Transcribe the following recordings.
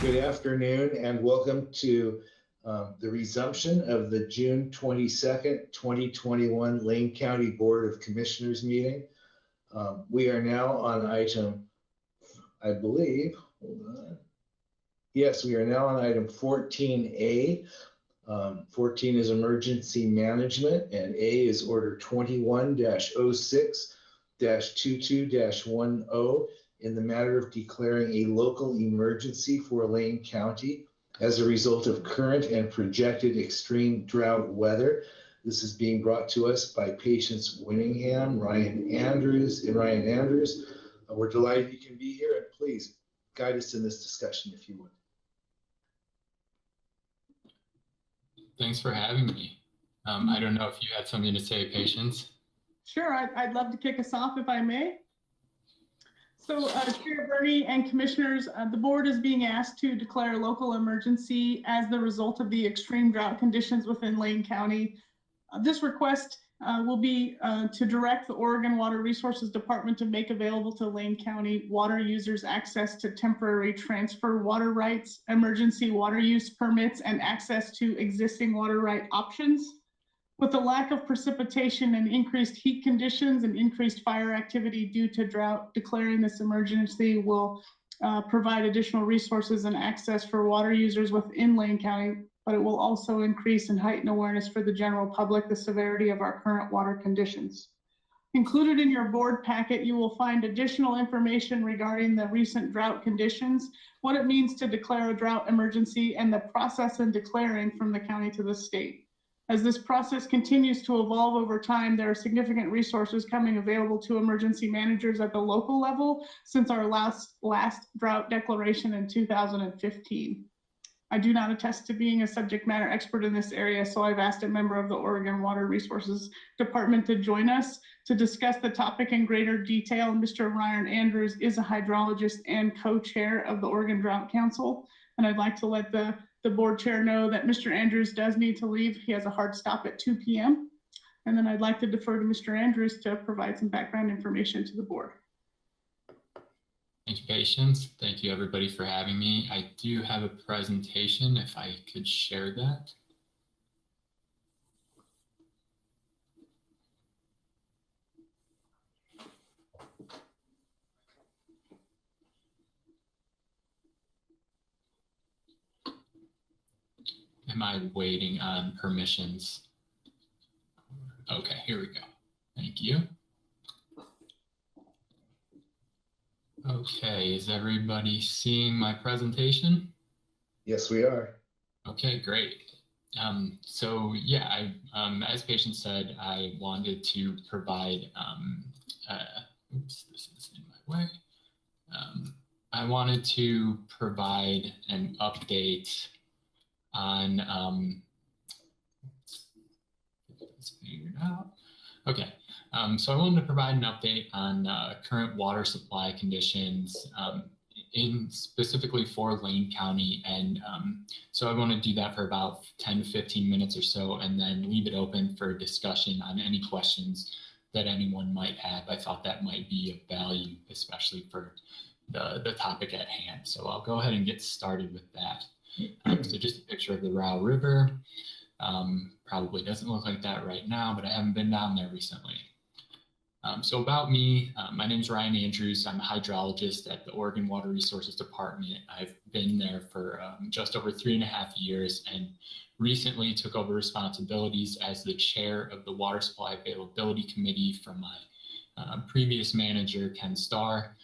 Good afternoon and welcome to the resumption of the June 22nd, 2021 Lane County Board of Commissioners meeting. We are now on item, I believe, hold on. Yes, we are now on item 14A. 14 is emergency management and A is order 21-06-22-10 in the matter of declaring a local emergency for Lane County as a result of current and projected extreme drought weather. This is being brought to us by Patience Winningham, Ryan Andrews. We're delighted you can be here, and please guide us in this discussion if you would. Thanks for having me. I don't know if you had something to say, Patience. Sure, I'd love to kick us off if I may. So Chair Bernie and Commissioners, the board is being asked to declare a local emergency as the result of the extreme drought conditions within Lane County. This request will be to direct the Oregon Water Resources Department to make available to Lane County water users access to temporary transfer water rights, emergency water use permits, and access to existing water right options. With the lack of precipitation and increased heat conditions and increased fire activity due to drought, declaring this emergency will provide additional resources and access for water users within Lane County, but it will also increase and heighten awareness for the general public the severity of our current water conditions. Included in your board packet, you will find additional information regarding the recent drought conditions, what it means to declare a drought emergency, and the process in declaring from the county to the state. As this process continues to evolve over time, there are significant resources coming available to emergency managers at the local level since our last drought declaration in 2015. I do not attest to being a subject matter expert in this area, so I've asked a member of the Oregon Water Resources Department to join us to discuss the topic in greater detail. Mr. Ryan Andrews is a hydrologist and co-chair of the Oregon Drought Council, and I'd like to let the board chair know that Mr. Andrews does need to leave. He has a hard stop at 2 p.m. And then I'd like to defer to Mr. Andrews to provide some background information to the board. Thank you, Patience. Thank you, everybody, for having me. I do have a presentation, if I could share that. Am I waiting on permissions? Okay, here we go. Thank you. Okay, is everybody seeing my presentation? Yes, we are. Okay, great. So yeah, as Patience said, I wanted to provide, oops, this is in my way. I wanted to provide an update on, get this figured out. Okay, so I wanted to provide an update on current water supply conditions specifically for Lane County. And so I want to do that for about 10 to 15 minutes or so, and then leave it open for discussion on any questions that anyone might have. I thought that might be of value, especially for the topic at hand. So I'll go ahead and get started with that. So just a picture of the Drought River. Probably doesn't look like that right now, but I haven't been down there recently. So about me, my name is Ryan Andrews. I'm a hydrologist at the Oregon Water Resources Department. I've been there for just over 3.5 years and recently took over responsibilities as the chair of the Water Supply Availability Committee from my previous manager, Ken Starr.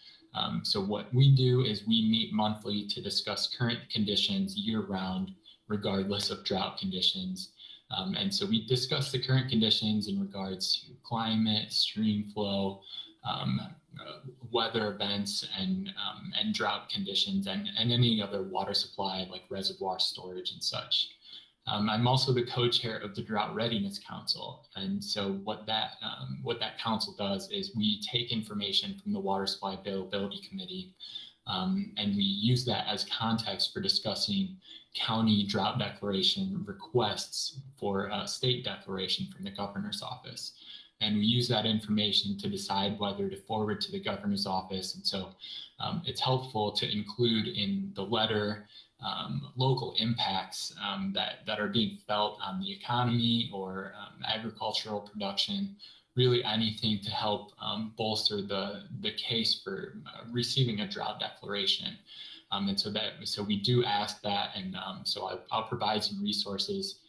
So what we do is we meet monthly to discuss current conditions year-round, regardless of drought conditions. And so we discuss the current conditions in regards to climate, stream flow, weather events, and drought conditions, and any other water supply like reservoir storage and such. I'm also the co-chair of the Drought Readiness Council. And so what that council does is we take information from the Water Supply Availability Committee, and we use that as context for discussing county drought declaration requests for a state declaration from the governor's office. And we use that information to decide whether to forward to the governor's office. And so it's helpful to include in the letter local impacts that are being felt on the economy or agricultural production, really anything to help bolster the case for receiving a drought declaration. And so we do ask that, and so I'll provide some resources,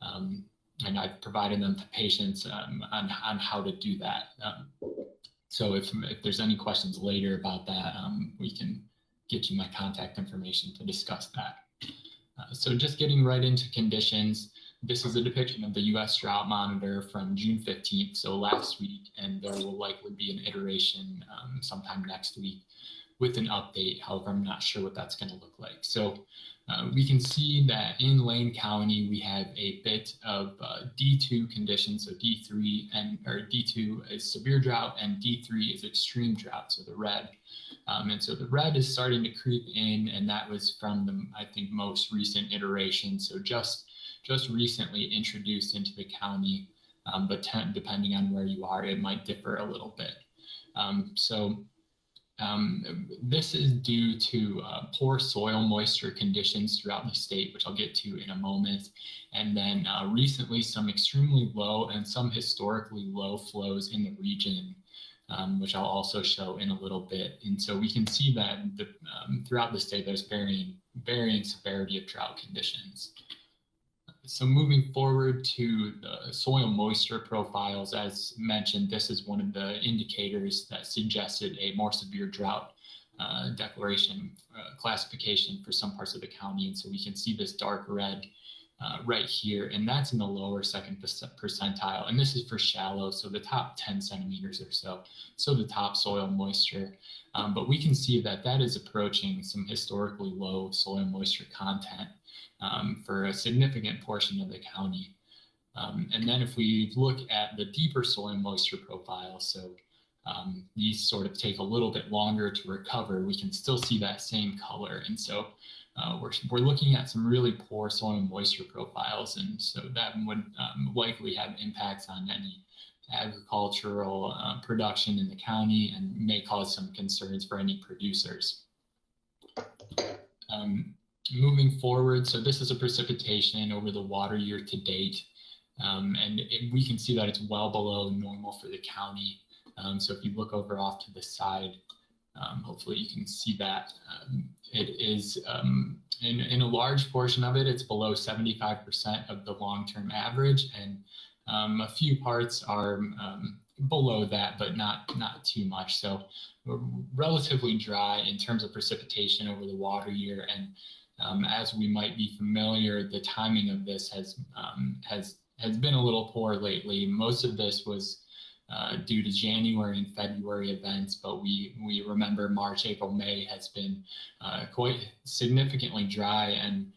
and I've provided them to patients on how to do that. So if there's any questions later about that, we can get you my contact information to discuss that. So just getting right into conditions, this is a depiction of the U.S. Drought Monitor from June 15th, so last week, and there will likely be an iteration sometime next week with an update. However, I'm not sure what that's going to look like. So we can see that in Lane County, we have a bit of D2 conditions. So D2 is severe drought and D3 is extreme drought, so the red. And so the red is starting to creep in, and that was from the, I think, most recent iteration. So just recently introduced into the county, but depending on where you are, it might differ a little bit. This is due to poor soil moisture conditions throughout the state, which I'll get to in a moment. And then recently some extremely low and some historically low flows in the region, which I'll also show in a little bit. And so we can see that throughout the state, there's varying severity of drought conditions. So moving forward to the soil moisture profiles, as mentioned, this is one of the indicators that suggested a more severe drought declaration classification for some parts of the county. And so we can see this dark red right here, and that's in the lower second percentile. And this is for shallow, so the top 10 centimeters or so. So the top soil moisture. But we can see that that is approaching some historically low soil moisture content for a significant portion of the county. And then if we look at the deeper soil moisture profile, so these sort of take a little bit longer to recover, we can still see that same color. And so we're looking at some really poor soil moisture profiles. And so that would likely have impacts on any agricultural production in the county and may cause some concerns for any producers. Moving forward, so this is a precipitation over the water year to date, and we can see that it's well below normal for the county. So if you look over off to the side, hopefully you can see that it is in a large portion of it, it's below 75% of the long-term average, and a few parts are below that, but not too much. So we're relatively dry in terms of precipitation over the water year, and as we might be familiar, the timing of this has been a little poor lately. Most of this was due to January and February events, but we remember March, April, May has been quite significantly dry, and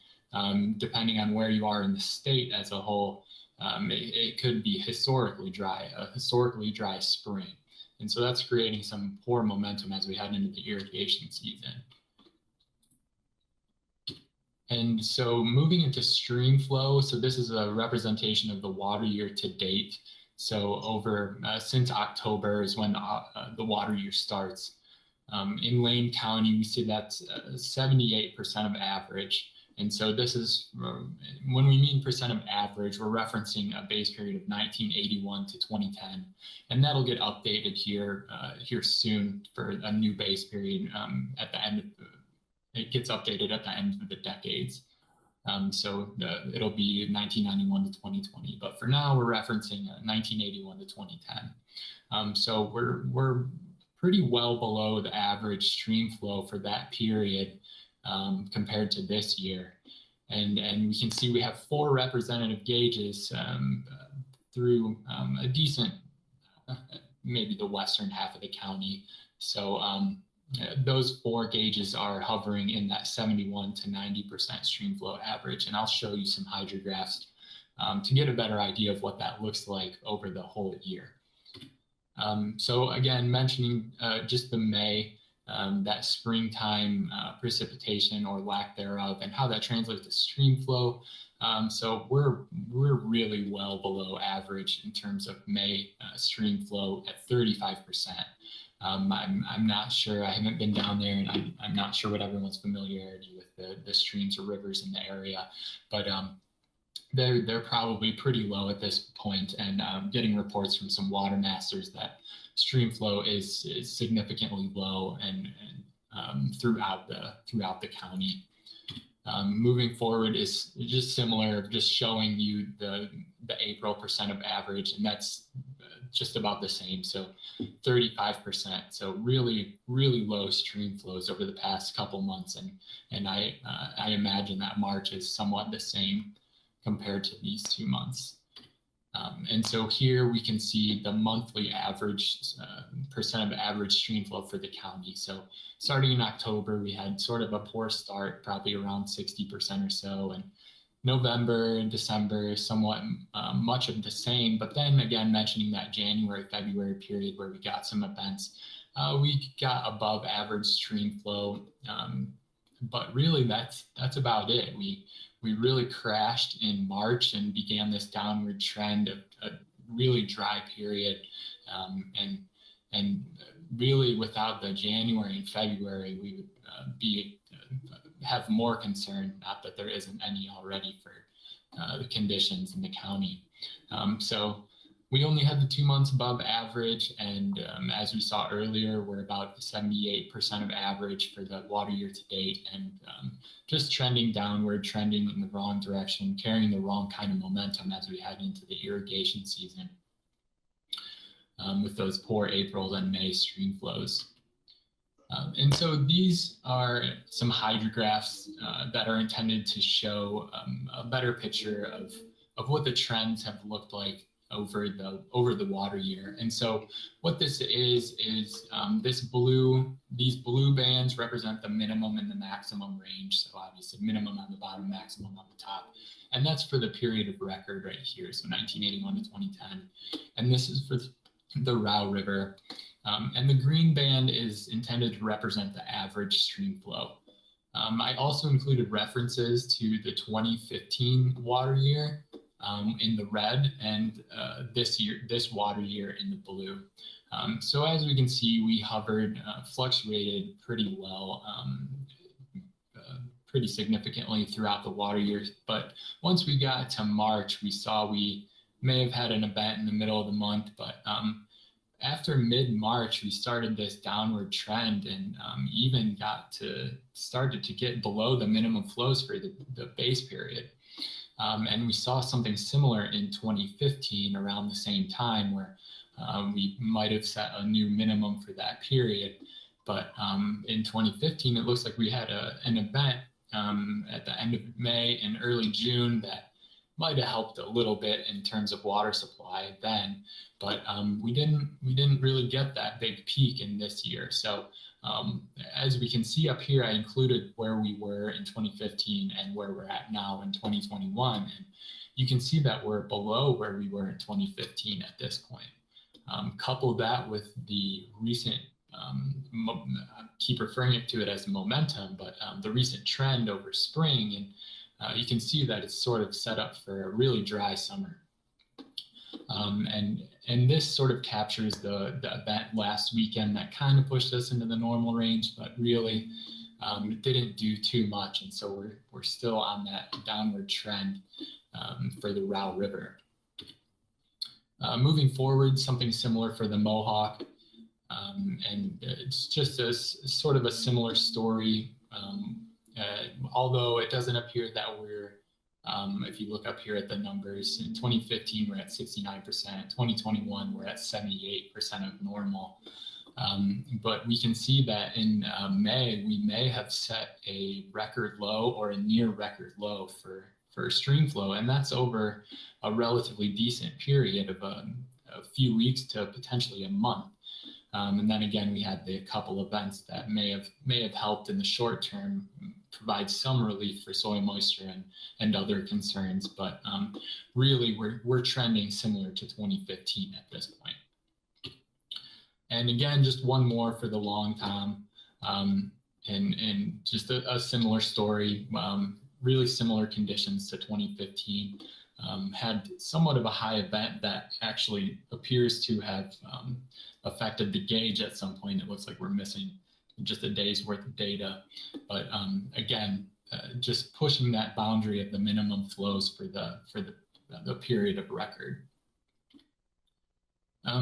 depending on where you are in the state as a whole, it could be historically dry, a historically dry spring. And so that's creating some poor momentum as we head into the irrigation season. And so moving into stream flow, so this is a representation of the water year to date. So over since October is when the water year starts. In Lane County, we see that's 78% of average. And so this is, when we mean percent of average, we're referencing a base period of 1981 to 2010. And that'll get updated here soon for a new base period at the end of it gets updated at the end of the decades. So it'll be 1991 to 2020, but for now we're referencing 1981 to 2010. So we're pretty well below the average stream flow for that period compared to this year. And we can see we have 4 representative gauges through a decent, maybe the western half of the county. So those 4 gauges are hovering in that 71 to 90% stream flow average. And I'll show you some hydrographs to get a better idea of what that looks like over the whole year. So again, mentioning just the May, that springtime precipitation or lack thereof, and how that translates to stream flow. So we're really well below average in terms of May stream flow at 35%. I'm not sure. I haven't been down there, and I'm not sure what everyone's familiarity with the streams or rivers in the area, but they're probably pretty low at this point, and getting reports from some water masters that stream flow is significantly low and throughout the county. Moving forward is just similar, just showing you the April % of average, and that's just about the same. So 35%. So really, really low stream flows over the past couple months, and I imagine that March is somewhat the same compared to these 2 months. And so here we can see the monthly average % of average stream flow for the county. So starting in October, we had sort of a poor start, probably around 60% or so. And November and December, somewhat much of the same. But then again, mentioning that January, February period where we got some events, we got above average stream flow. But really, that's about it. We really crashed in March and began this downward trend of a really dry period. And really without the January and February, we would have more concern, not that there isn't any already for the conditions in the county. So we only had the 2 months above average, and as we saw earlier, we're about 78% of average for the water year to date, and just trending downward, trending in the wrong direction, carrying the wrong kind of momentum as we head into the irrigation season with those poor April and May stream flows. And so these are some hydrographs that are intended to show a better picture of what the trends have looked like over the water year. And so what this is these blue bands represent the minimum and the maximum range. So obviously minimum on the bottom, maximum on the top. And that's for the period of record right here. So 1981 to 2010. And this is for the Row River. And the green band is intended to represent the average stream flow. I also included references to the 2015 water year in the red, and this water year in the blue. So as we can see, we hovered, fluctuated pretty well, pretty significantly throughout the water years. But once we got to March, we saw we may have had an event in the middle of the month, but after mid-March, we started this downward trend, and even started to get below the minimum flows for the base period. And we saw something similar in 2015 around the same time, where we might have set a new minimum for that period. But in 2015, it looks like we had an event at the end of May and early June that might have helped a little bit in terms of water supply then, but we didn't really get that big peak in this year. So as we can see up here, I included where we were in 2015 and where we're at now in 2021, and you can see that we're below where we were in 2015 at this point. Couple that with the recent, I keep referring to it as momentum, but the recent trend over spring, and you can see that it's sort of set up for a really dry summer. And this sort of captures the event last weekend that kind of pushed us into the normal range, but really it didn't do too much. And so we're still on that downward trend for the Row River. Moving forward, something similar for the Mohawk. And it's just a sort of a similar story. Although it doesn't appear that we're, if you look up here at the numbers, in 2015, we're at 69%, 2021, we're at 78% of normal. But we can see that in May, we may have set a record low or a near record low for stream flow. And that's over a relatively decent period of a few weeks to potentially a month. And then again, we had the couple events that may have helped in the short term provide some relief for soil moisture and other concerns, but really we're trending similar to 2015 at this point. And again, just one more for the long tom, and just a similar story, really similar conditions to 2015. had somewhat of a high event that actually appears to have affected the gauge at some point. It looks like we're missing just a day's worth of data. But again, just pushing that boundary of the minimum flows for the period of record.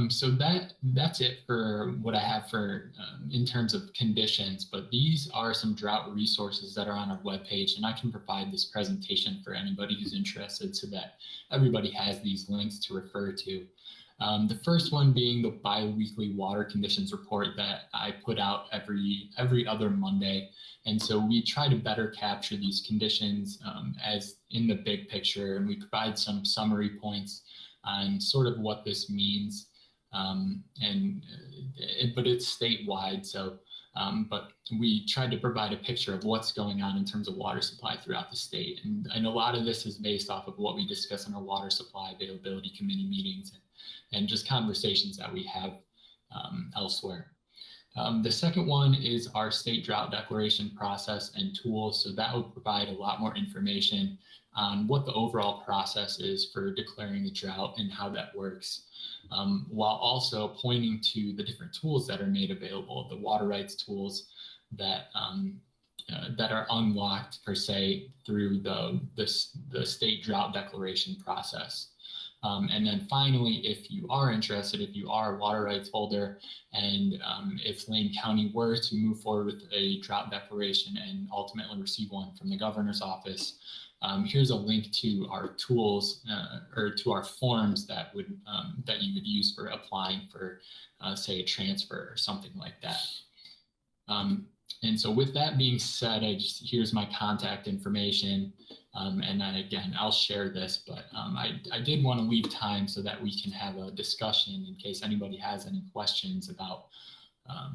So that's it for what I have for in terms of conditions, but these are some drought resources that are on our webpage, and I can provide this presentation for anybody who's interested so that everybody has these links to refer to. The first one being the bi-weekly water conditions report that I put out every other Monday. And so we try to better capture these conditions as in the big picture, and we provide some summary points on sort of what this means. But it's statewide, so but we tried to provide a picture of what's going on in terms of water supply throughout the state. And a lot of this is based off of what we discuss in our water supply availability committee meetings and just conversations that we have elsewhere. The second one is our state drought declaration process and tools. So that will provide a lot more information on what the overall process is for declaring a drought and how that works, while also pointing to the different tools that are made available, the water rights tools that are unlocked per se through the state drought declaration process. And then finally, if you are interested, if you are a water rights holder, and if Lane County were to move forward with a drought declaration and ultimately receive one from the governor's office, here's a link to our tools or to our forms that you would use for applying for, say, a transfer or something like that. And so with that being said, here's my contact information. And then again, I'll share this, but I did want to leave time so that we can have a discussion in case anybody has any questions about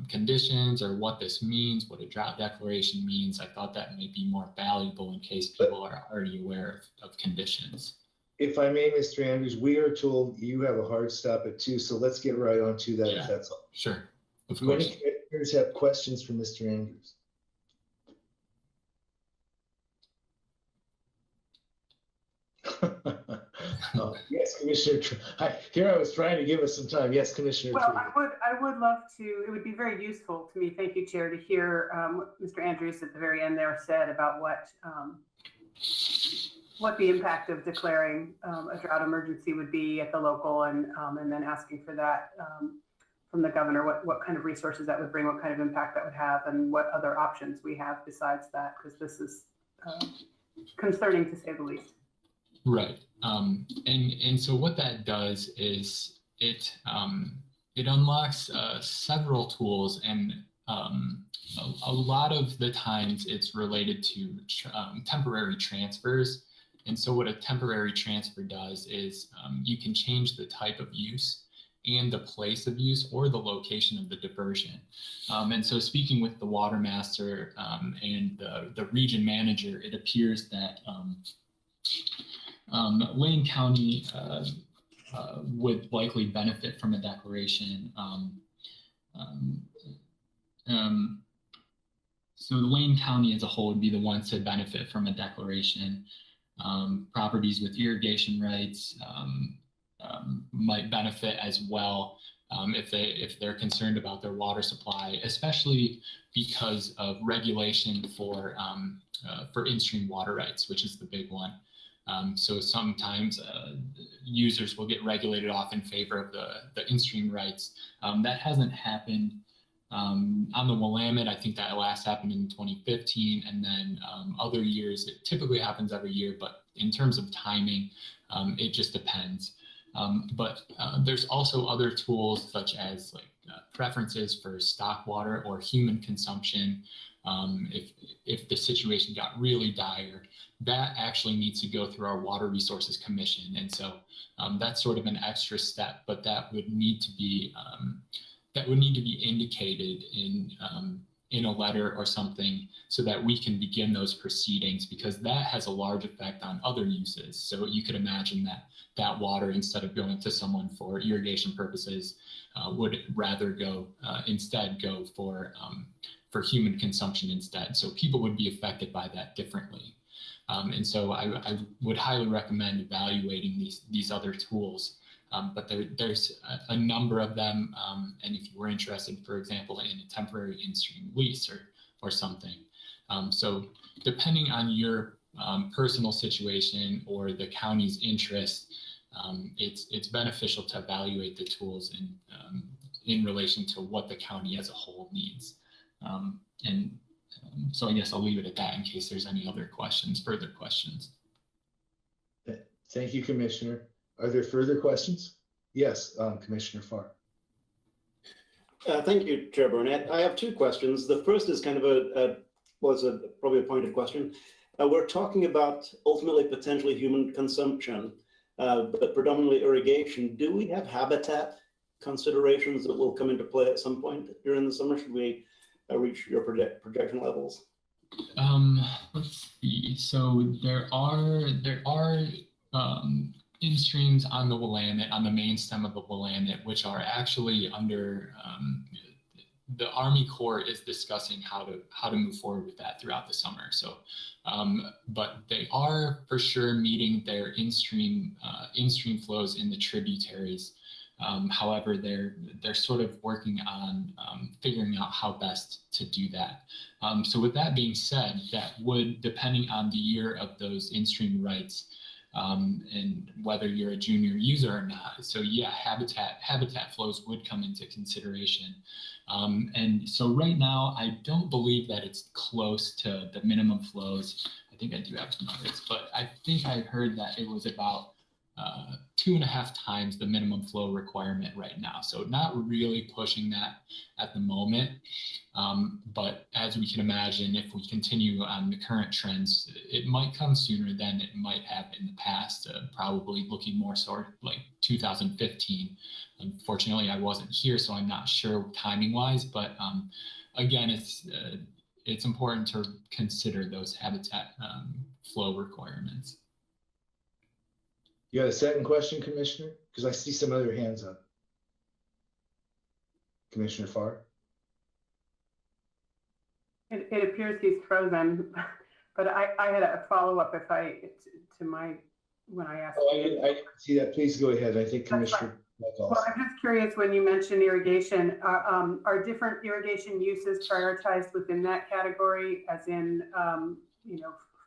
conditions or what this means, what a drought declaration means. I thought that might be more valuable in case people are already aware of conditions. If I may, Mr. Andrews, we are told you have a hard stop at 2, so let's get right on to that, Yeah, if that's all. Sure, of Do course. any commissioners have questions for Mr. Andrews? Yes, Commissioner. Here I was trying to give us some time. Yes, Commissioner. Well, I would love to. It would be very useful to me. Thank you, Chair, to hear what Mr. Andrews at the very end there said about what the impact of declaring a drought emergency would be at the local, and then asking for that from the governor, what kind of resources that would bring, what kind of impact that would have, and what other options we have besides that, because this is concerning to say the least. Right. And so what that does is it unlocks several tools, and a lot of the times it's related to temporary transfers. And so what a temporary transfer does is you can change the type of use and the place of use or the location of the diversion. And so speaking with the water master and the region manager, it appears that Lane County would likely benefit from a declaration. So Lane County as a whole would be the ones to benefit from a declaration. Properties with irrigation rights might benefit as well if they're concerned about their water supply, especially because of regulation for in-stream water rights, which is the big one. So sometimes users will get regulated off in favor of the in-stream rights. That hasn't happened on the Willamette. I think that last happened in 2015, and then other years, it typically happens every year, but in terms of timing, it just depends. But there's also other tools such as like preferences for stock water or human consumption. If the situation got really dire, that actually needs to go through our Water Resources Commission. And so that's sort of an extra step, but that would need to be indicated in a letter or something so that we can begin those proceedings, because that has a large effect on other uses. So you could imagine that water, instead of going to someone for irrigation purposes, would rather instead go for human consumption instead. So people would be affected by that differently. And so I would highly recommend evaluating these other tools. But there's a number of them. And if you were interested, for example, in a temporary in-stream lease or something. So depending on your personal situation or the county's interest, it's beneficial to evaluate the tools in relation to what the county as a whole needs. So I guess I'll leave it at that in case there's any other further questions. Thank you, Commissioner. Are there further questions? Yes, Commissioner Farr. Thank you, Chair Burnett. I have two questions. The first is kind of probably a pointed question. We're talking about ultimately potentially human consumption, but predominantly irrigation. Do we have habitat considerations that will come into play at some point during the summer? Should we reach your projection levels? Let's see. So there are in streams on the Willamette, on the main stem of the Willamette, which are actually under the Army Corps is discussing how to move forward with that throughout the summer. So, but they are for sure meeting their in-stream flows in the tributaries. However, they're sort of working on figuring out how best to do that. So with that being said, that would, depending on the year of those in-stream rights, and whether you're a junior user or not. So yeah, habitat flows would come into consideration. And so right now, I don't believe that it's close to the minimum flows. I think I do have some numbers, but I think I heard that it was about 2.5 times the minimum flow requirement right now. So not really pushing that at the moment. But as we can imagine, if we continue on the current trends, it might come sooner than it might have in the past, probably looking more sort of like 2015. Unfortunately, I wasn't here, so I'm not sure timing wise, but again, it's important to consider those habitat flow requirements. You got a second question, Commissioner? Because I see some other hands up. Commissioner Farr? It appears he's frozen, but I had a follow-up when I asked. Oh, I didn't see that. Please go ahead. I think Commissioner. Well, I'm just curious, when you mentioned irrigation, are different irrigation uses prioritized within that category, as in,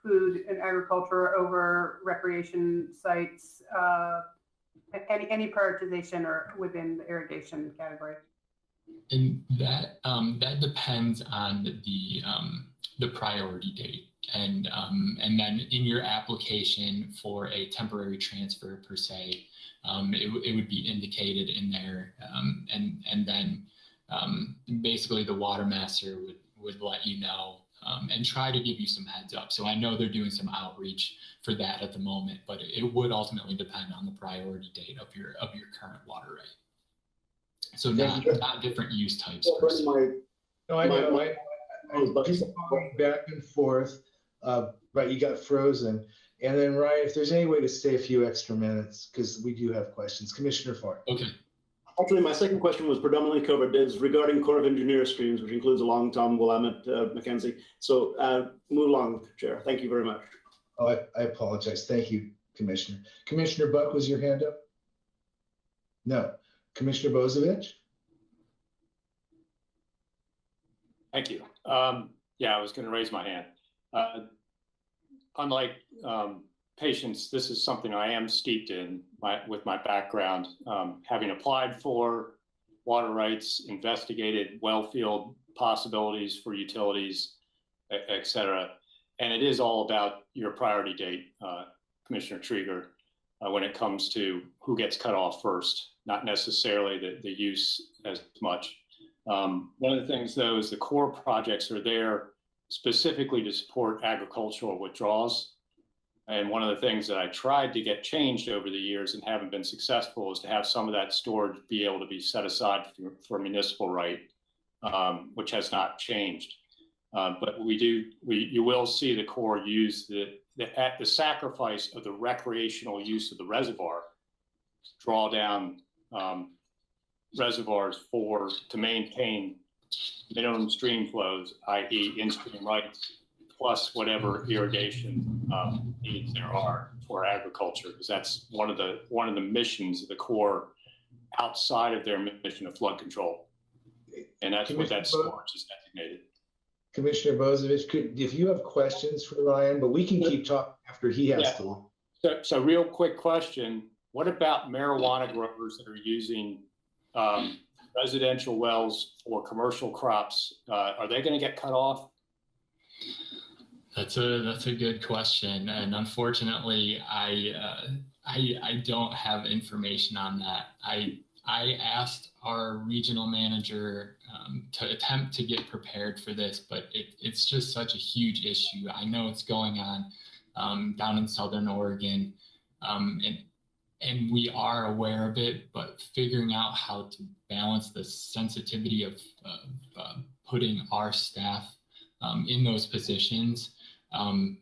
food and agriculture over recreation sites? Any prioritization or within the irrigation category? And that depends on the priority date, and then in your application for a temporary transfer per se, it would be indicated in there, and then basically the water master would let you know and try to give you some heads up. So I know they're doing some outreach for that at the moment, but it would ultimately depend on the priority date of your current water right. So not different use types. No, I know. I keep going back and forth, but you got frozen. And then Ryan, if there's any way to stay a few extra minutes, because we do have questions. Commissioner Farr. Okay. Actually, my second question was predominantly covered is regarding Corps of Engineers streams, which includes Long Tom, Willamette, Mackenzie. So move along, Chair. Thank you very much. Oh, I apologize. Thank you, Commissioner. Commissioner Buck, was your hand up? No. Commissioner Bozovich? Thank you. Yeah, I was going to raise my hand. Unlike patients, this is something I am steeped in with my background, having applied for water rights, investigated well field possibilities for utilities, et cetera. And it is all about your priority date, Commissioner Trieger, when it comes to who gets cut off first, not necessarily the use as much. One of the things, though, is the core projects are there specifically to support agricultural withdrawals. And one of the things that I tried to get changed over the years and haven't been successful is to have some of that storage be able to be set aside for municipal right, which has not changed. But you will see the Corps use at the sacrifice of the recreational use of the reservoir, draw down reservoirs to maintain minimum stream flows, i.e. in-stream rights, plus whatever irrigation needs there are for agriculture, because that's one of the missions of the Corps outside of their mission of flood control. And that's what that storage is designated. Commissioner Bozovich, if you have questions for Ryan, but we can keep talking after he has to. So real quick question, what about marijuana growers that are using residential wells for commercial crops? Are they going to get cut off? That's a good question, and unfortunately, I don't have information on that. I asked our regional manager to attempt to get prepared for this, but it's just such a huge issue. I know it's going on down in Southern Oregon, and we are aware of it, but figuring out how to balance the sensitivity of putting our staff in those positions, I'm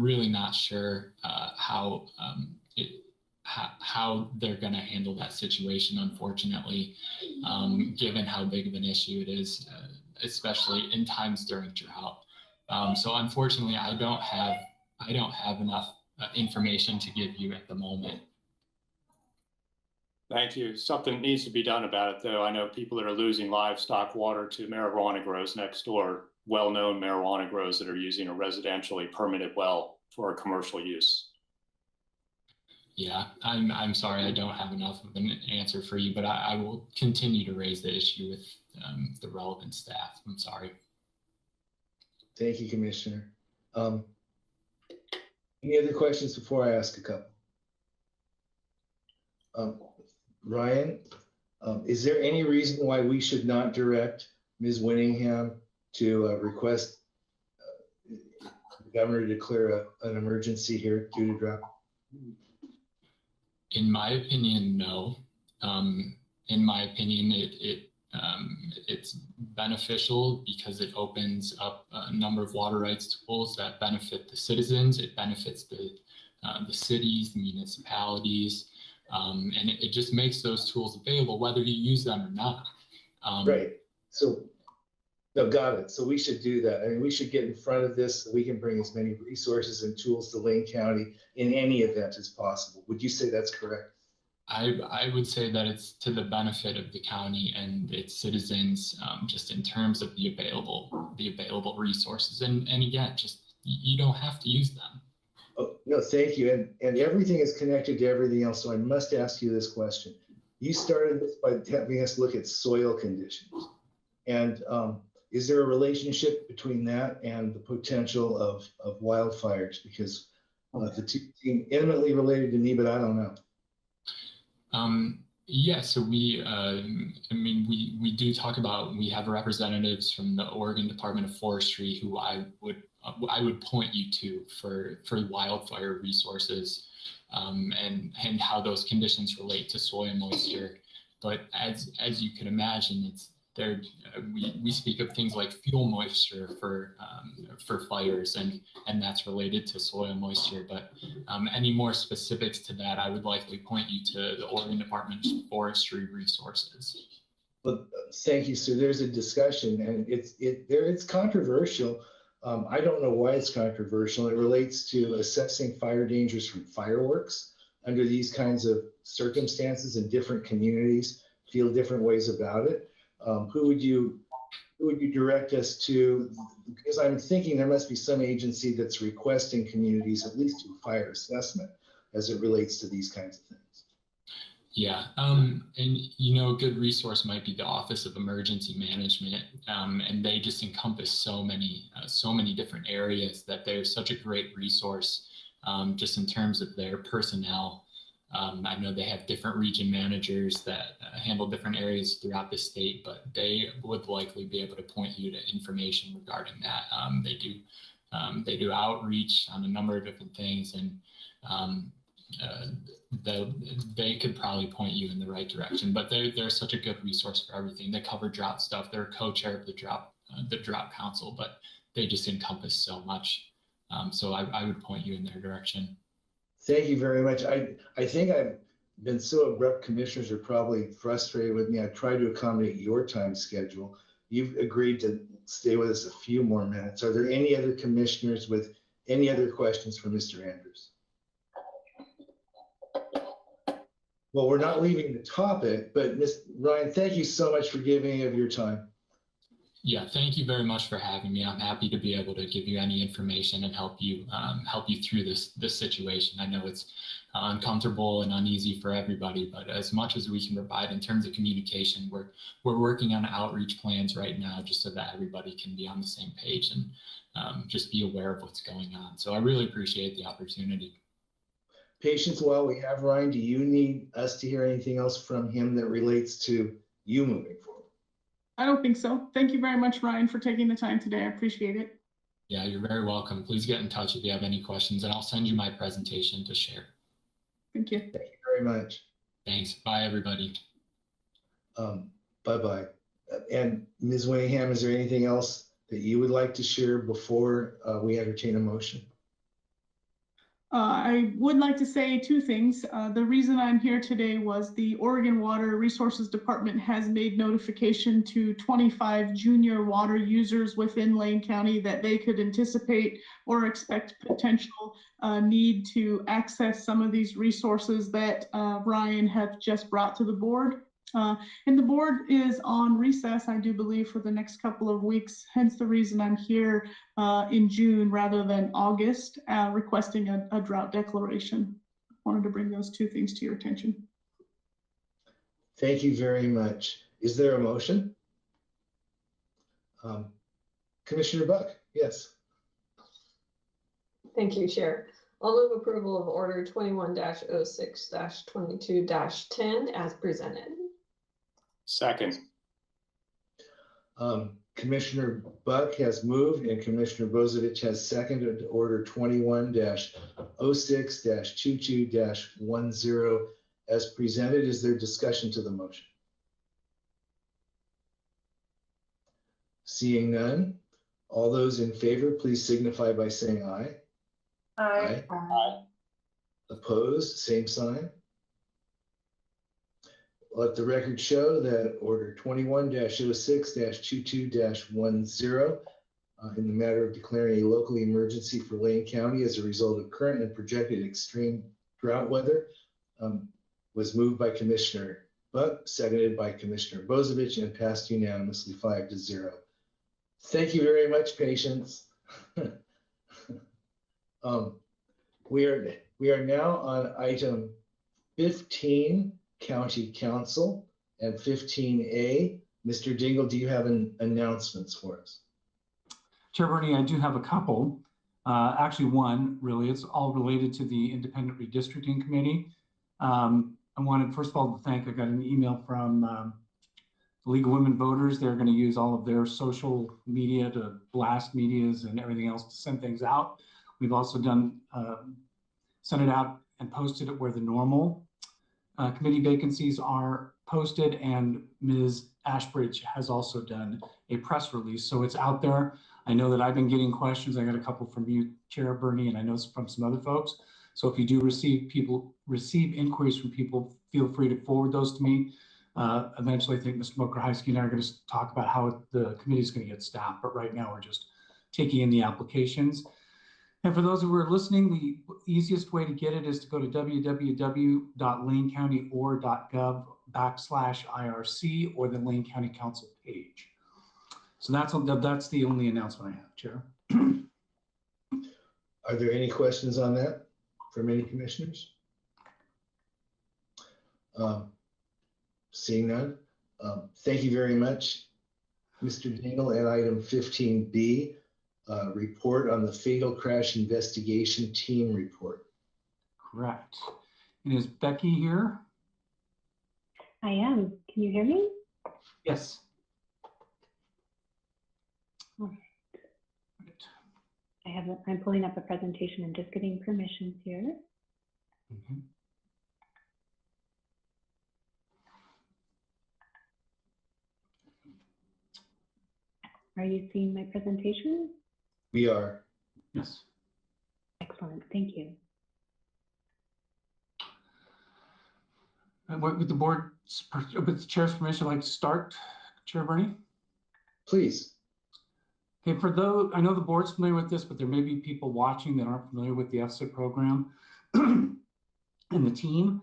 really not sure how they're going to handle that situation, unfortunately, given how big of an issue it is, especially in times during drought. So unfortunately, I don't have enough information to give you at the moment. Thank you. Something needs to be done about it, though. I know people that are losing livestock water to marijuana grows next door, well-known marijuana grows that are using a residentially permitted well for commercial use. Yeah, I'm sorry, I don't have enough of an answer for you, but I will continue to raise the issue with the relevant staff. I'm sorry. Thank you, Commissioner. Any other questions before I ask a couple? Ryan, is there any reason why we should not direct Ms. Winningham to request the governor to declare an emergency here due to drought? In my opinion, no. In my opinion, it's beneficial because it opens up a number of water rights tools that benefit the citizens. It benefits the cities, the municipalities, and it just makes those tools available whether you use them or not. Right. So, no, got it. So we should do that. I mean, we should get in front of this so we can bring as many resources and tools to Lane County in any event as possible. Would you say that's correct? I would say that it's to the benefit of the county and its citizens, just in terms of the available resources. And again, just you don't have to use them. Oh, no, thank you. And everything is connected to everything else. So I must ask you this question. You started this by having us look at soil conditions. And is there a relationship between that and the potential of wildfires? Because the two seem intimately related to me, but I don't know. Yeah, so we do talk about, we have representatives from the Oregon Department of Forestry who I would point you to for wildfire resources, and how those conditions relate to soil moisture. But as you can imagine, we speak of things like fuel moisture for fires, and that's related to soil moisture. But any more specifics to that, I would likely point you to the Oregon Department of Forestry resources. But thank you, sir. There's a discussion, and it's controversial. I don't know why it's controversial. It relates to assessing fire dangers from fireworks under these kinds of circumstances, and different communities feel different ways about it. Who would you direct us to? Because I'm thinking there must be some agency that's requesting communities at least do fire assessment as it relates to these kinds of things. Yeah. And a good resource might be the Office of Emergency Management, and they just encompass so many different areas that they're such a great resource, just in terms of their personnel. I know they have different region managers that handle different areas throughout the state, but they would likely be able to point you to information regarding that. They do outreach on a number of different things, and they could probably point you in the right direction. But they're such a good resource for everything. They cover drought stuff. They're co-chair of the Drought Council, but they just encompass so much. So I would point you in their direction. Thank you very much. I think I've been so abrupt. Commissioners are probably frustrated with me. I've tried to accommodate your time schedule. you've agreed to stay with us a few more minutes. Are there any other commissioners with any other questions for Mr. Andrews? Well, we're not leaving the topic, but Ms. Ryan, thank you so much for giving of your time. Yeah, thank you very much for having me. I'm happy to be able to give you any information and help you through this situation. I know it's uncomfortable and uneasy for everybody, but as much as we can provide in terms of communication, we're working on outreach plans right now just so that everybody can be on the same page and just be aware of what's going on. So I really appreciate the opportunity. Patience while we have Ryan, do you need us to hear anything else from him that relates to you moving forward? I don't think so. Thank you very much, Ryan, for taking the time today. I appreciate it. Yeah, you're very welcome. Please get in touch if you have any questions, and I'll send you my presentation to share. Thank you. Thank you very much. Thanks. Bye, everybody. Bye-bye. And Ms. Winningham, is there anything else that you would like to share before we entertain a motion? I would like to say two things. The reason I'm here today was the Oregon Water Resources Department has made notification to 25 junior water users within Lane County that they could anticipate or expect potential need to access some of these resources that Ryan had just brought to the board. And the board is on recess, I do believe, for the next couple of weeks, hence the reason I'm here in June rather than August, requesting a drought declaration. Wanted to bring those two things to your attention. Thank you very much. Is there a motion? Commissioner Buck, yes. Thank you, Chair. I'll move approval of Order 21-06-22-10 as presented. Second. Commissioner Buck has moved and Commissioner Bozovich has seconded Order 21-06-22-10 as presented. Is there discussion to the motion? Seeing none, all those in favor, please signify by saying aye. Aye. Aye. Opposed, same sign. Let the record show that Order 21-06-22-10 in the matter of declaring a local emergency for Lane County as a result of current and projected extreme drought weather was moved by Commissioner Buck, seconded by Commissioner Bozovich, and passed unanimously 5-0. Thank you very much, Patience. We are now on item 15. County Council, and 15A. Mr. Dingle, do you have announcements for us? Chair Bernie, I do have a couple. Actually, one, really. It's all related to the Independent Redistricting Committee. I wanted, first of all, to thank, I got an email from the League of Women Voters. They're going to use all of their social media to blast medias and everything else to send things out. We've also done, sent it out and posted it where the normal committee vacancies are posted, and Ms. Ashbridge has also done a press release, so it's out there. I know that I've been getting questions. I got a couple from you, Chair Bernie, and I know from some other folks. So if you do receive inquiries from people, feel free to forward those to me. Eventually, I think Mr. Mokrahysky and I are going to talk about how the committee is going to get staffed, but right now we're just taking in the applications. And for those who are listening, the easiest way to get it is to go to www.lanecountyor.gov/IRC or the Lane County Council page. So that's the only announcement I have, Chair. Are there any questions on that from any commissioners? Seeing none, thank you very much, Mr. Dingle. And item 15B. Report on the fatal crash investigation team report. Correct. And is Becky here? I am. Can you hear me? Yes. All right. I'm pulling up a presentation and just getting permissions here. Mm-hmm. Are you seeing my presentation? We are. Yes. Excellent. Thank you. And with the board's, with the chair's permission, I'd like to start, Chair Bernie. Please. Okay, for those, I know the board's familiar with this, but there may be people watching that aren't familiar with the FSIP program and the team.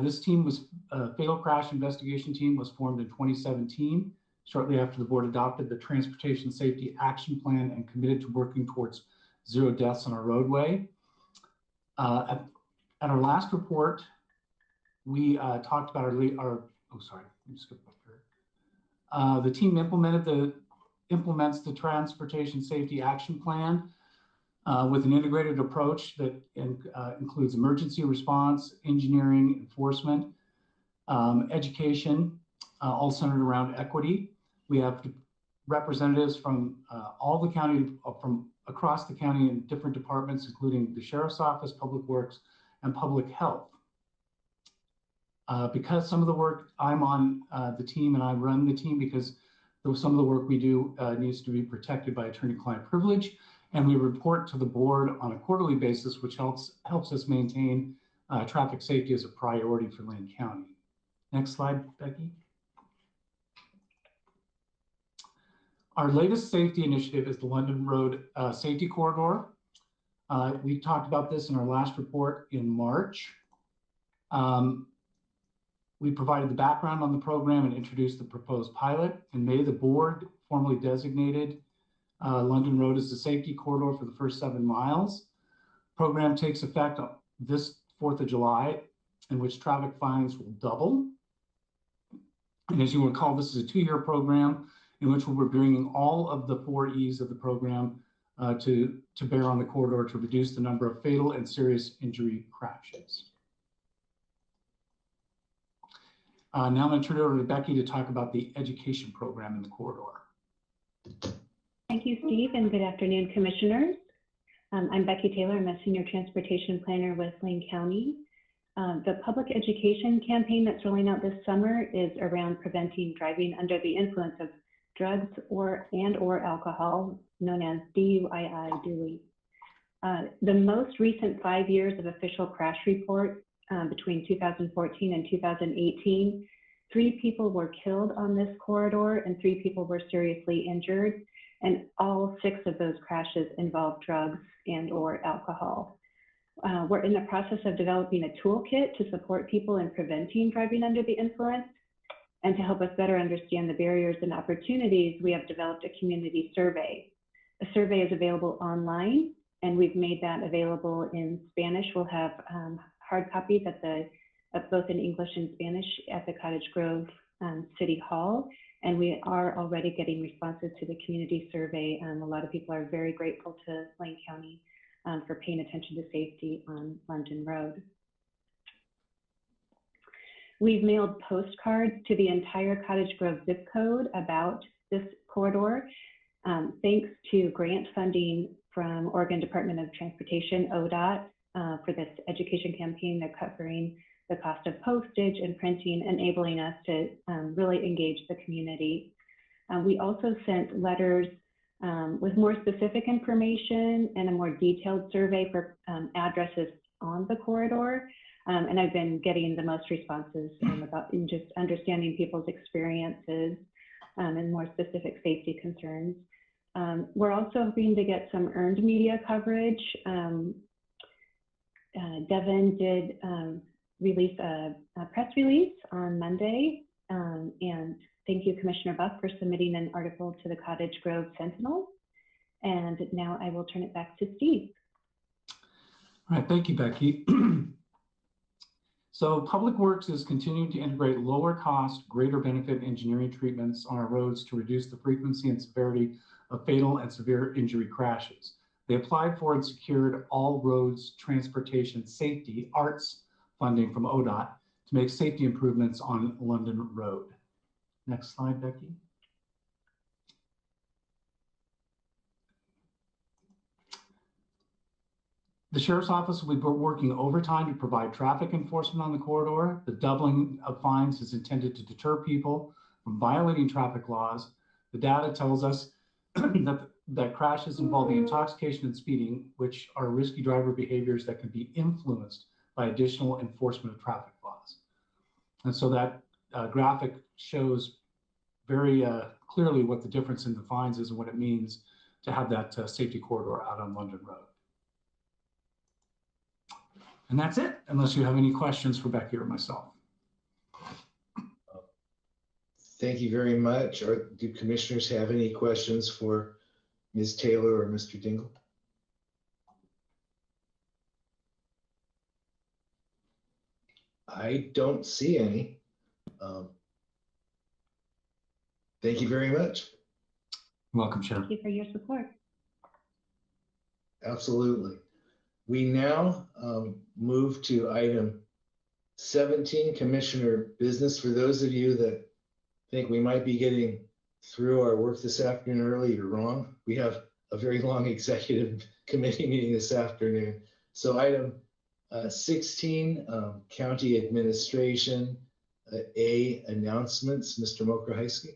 This team was a fatal crash investigation team was formed in 2017, shortly after the board adopted the Transportation Safety Action Plan and committed to working towards 0 deaths on our roadway. At our last report, we talked about the team implements the Transportation Safety Action Plan with an integrated approach that includes emergency response, engineering, enforcement, education, all centered around equity. We have representatives from all the county, from across the county in different departments, including the Sheriff's Office, Public Works, and Public Health. Because some of the work I'm on the team and I run the team because some of the work we do needs to be protected by attorney-client privilege, and we report to the board on a quarterly basis, which helps us maintain traffic safety as a priority for Lane County. Next slide, Becky. Our latest safety initiative is the London Road Safety Corridor. We talked about this in our last report in March. We provided the background on the program and introduced the proposed pilot. In May, the board formally designated London Road as the safety corridor for the first 7 miles. Program takes effect on this 4th of July, in which traffic fines will double. And as you recall, this is a 2-year program in which we're bringing all of the 4 E's of the program to bear on the corridor to reduce the number of fatal and serious injury crashes. Now I'm going to turn it over to Becky to talk about the education program in the corridor. Thank you, Steve, and good afternoon, commissioners. I'm Becky Taylor. I'm a senior transportation planner with Lane County. The public education campaign that's rolling out this summer is around preventing driving under the influence of drugs or alcohol, known as DUI. The most recent 5 years of official crash report between 2014 and 2018, 3 people were killed on this corridor and 3 people were seriously injured, and all 6 of those crashes involved drugs or alcohol. We're in the process of developing a toolkit to support people in preventing driving under the influence. And to help us better understand the barriers and opportunities, we have developed a community survey. The survey is available online, and we've made that available in Spanish. We'll have hard copies both in English and Spanish at the Cottage Grove City Hall. And we are already getting responses to the community survey. A lot of people are very grateful to Lane County for paying attention to safety on London Road. We've mailed postcards to the entire Cottage Grove zip code about this corridor. Thanks to grant funding from Oregon Department of Transportation, ODOT, for this education campaign. They're covering the cost of postage and printing, enabling us to really engage the community. We also sent letters with more specific information and a more detailed survey for addresses on the corridor. And I've been getting the most responses about just understanding people's experiences and more specific safety concerns. We're also hoping to get some earned media coverage. Devin did release a press release on Monday, and thank you, Commissioner Buck, for submitting an article to the Cottage Grove Sentinel. And now I will turn it back to Steve. All right, thank you, Becky. So Public Works is continuing to integrate lower cost, greater benefit engineering treatments on our roads to reduce the frequency and severity of fatal and severe injury crashes. They applied for and secured all roads transportation safety arts funding from ODOT to make safety improvements on London Road. Next slide, Becky. The Sheriff's Office will be working overtime to provide traffic enforcement on the corridor. The doubling of fines is intended to deter people from violating traffic laws. The data tells us that crashes involving intoxication and speeding, which are risky driver behaviors that can be influenced by additional enforcement of traffic laws. And so that graphic shows very clearly what the difference in the fines is and what it means to have that safety corridor out on London Road. And that's it, unless you have any questions for Becky or myself. Thank you very much. Do commissioners have any questions for Ms. Taylor or Mr. Dingle? I don't see any. Thank you very much. Welcome, Chair. Thank you for your support. Absolutely. We now move to item 17, Commissioner Business. For those of you that think we might be getting through our work this afternoon early, you're wrong. We have a very long executive committee meeting this afternoon. So item 16, County Administration, A, announcements. Mr. Mokrahysky.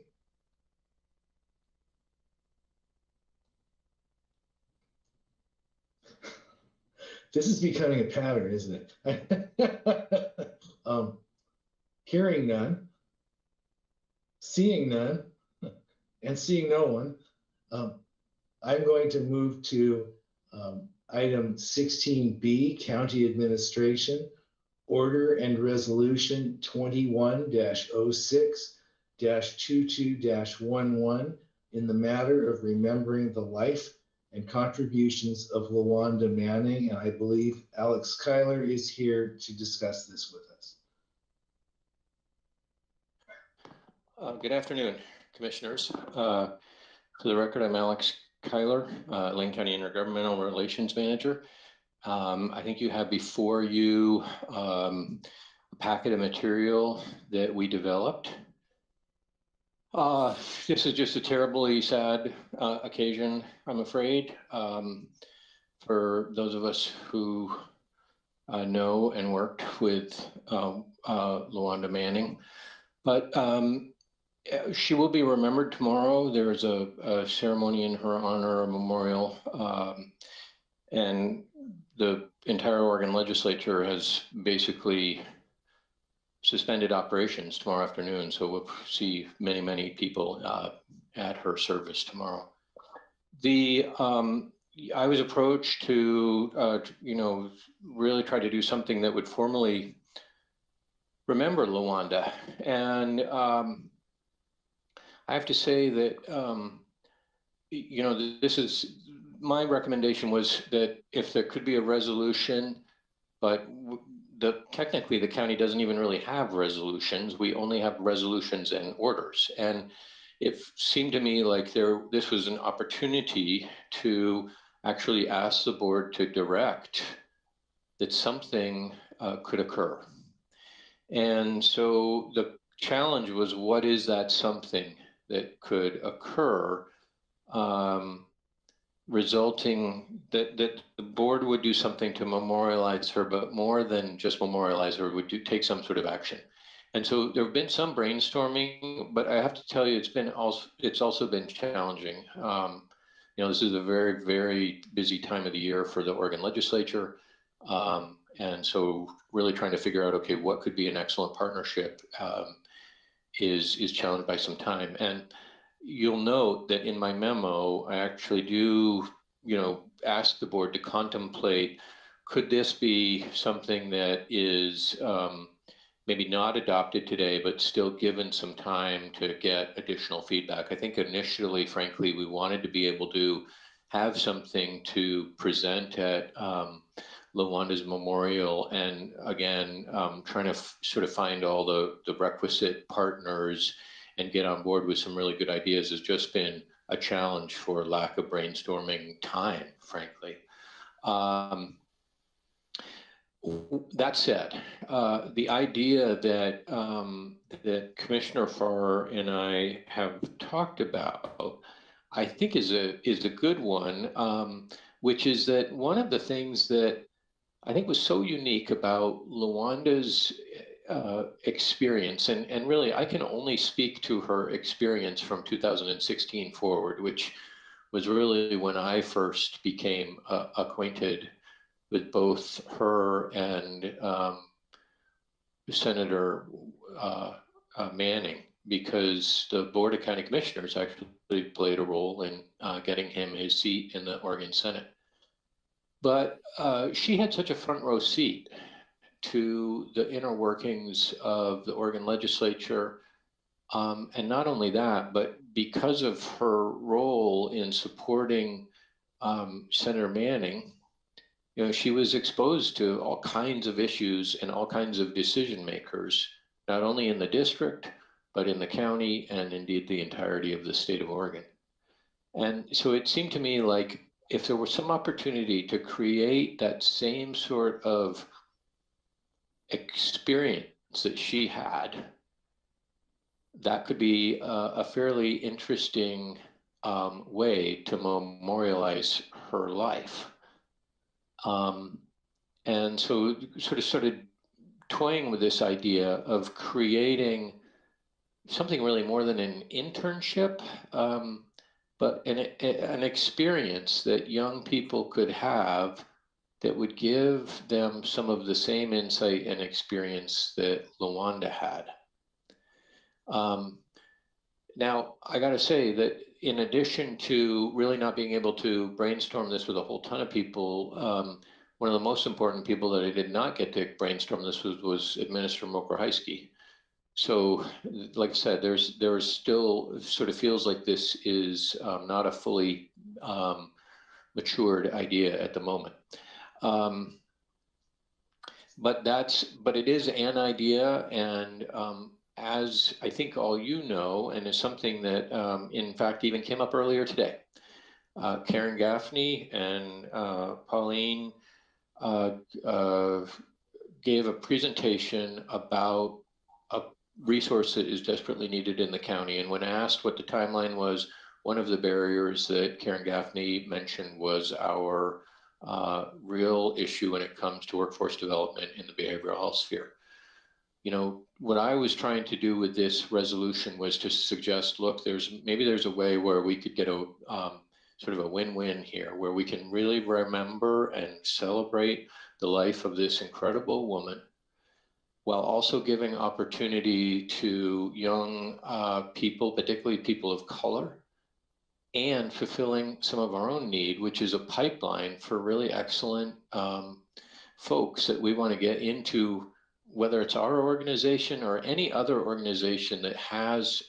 This is becoming a pattern, isn't it? Hearing none, seeing none, and seeing no one, I'm going to move to item 16B, County Administration, Order and Resolution 21-06-22-11 in the matter of remembering the life and contributions of Lawanda Manning, and I believe Alex Kyler is here to discuss this with us. Good afternoon, Commissioners. For the record, I'm Alex Kyler, Lane County Intergovernmental Relations Manager. I think you have before you a packet of material that we developed. This is just a terribly sad occasion, I'm afraid, for those of us who know and worked with Lawanda Manning. But she will be remembered tomorrow. There is a ceremony in her honor, a memorial, and the entire Oregon legislature has basically suspended operations tomorrow afternoon. So we'll see many, many people at her service tomorrow. I was approached to, really try to do something that would formally remember Lawanda. And I have to say that, this is, my recommendation was that if there could be a resolution, but technically the county doesn't even really have resolutions. We only have resolutions and orders. And it seemed to me like this was an opportunity to actually ask the board to direct that something could occur. And so the challenge was, what is that something that could occur, resulting that the board would do something to memorialize her, but more than just memorialize her, would take some sort of action. And so there have been some brainstorming, but I have to tell you, it's also been challenging. This is a very, very busy time of the year for the Oregon legislature. And so really trying to figure out, okay, what could be an excellent partnership is challenged by some time. And you'll note that in my memo, I actually do, ask the board to contemplate, could this be something that is maybe not adopted today, but still given some time to get additional feedback. I think initially, frankly, we wanted to be able to have something to present at Lawanda's memorial, and again, trying to sort of find all the requisite partners and get on board with some really good ideas has just been a challenge for lack of brainstorming time, frankly. That said, the idea that that Commissioner Farr and I have talked about, I think is a good one, which is that one of the things that I think was so unique about Lawanda's experience, and really I can only speak to her experience from 2016 forward, which was really when I first became acquainted with both her and Senator Manning. because the Board of County Commissioners actually played a role in getting him his seat in the Oregon Senate. But she had such a front row seat to the inner workings of the Oregon legislature. And not only that, but because of her role in supporting Senator Manning, you know, she was exposed to all kinds of issues and all kinds of decision makers, not only in the district, but in the county and indeed the entirety of the state of Oregon. And so it seemed to me like if there was some opportunity to create that same sort of experience that she had, that could be a fairly interesting way to memorialize her life. And so sort of started toying with this idea of creating something really more than an internship, but an experience that young people could have that would give them some of the same insight and experience that Lawanda had. Now, I got to say that in addition to really not being able to brainstorm this with a whole ton of people, one of the most important people that I did not get to brainstorm this with was Administrator Mokrahysky. So, like I said, there's still sort of feels like this is not a fully matured idea at the moment. But it is an idea, and as I think all you know, and is something that in fact even came up earlier today. Karen Gaffney and Pauline gave a presentation about a resource that is desperately needed in the county. And when asked what the timeline was, one of the barriers that Karen Gaffney mentioned was our real issue when it comes to workforce development in the behavioral health sphere. You know, what I was trying to do with this resolution was to suggest, look, maybe there's a way where we could get a sort of a win-win here, where we can really remember and celebrate the life of this incredible woman, while also giving opportunity to young people, particularly people of color, and fulfilling some of our own need, which is a pipeline for really excellent folks that we want to get into, whether it's our organization or any other organization that has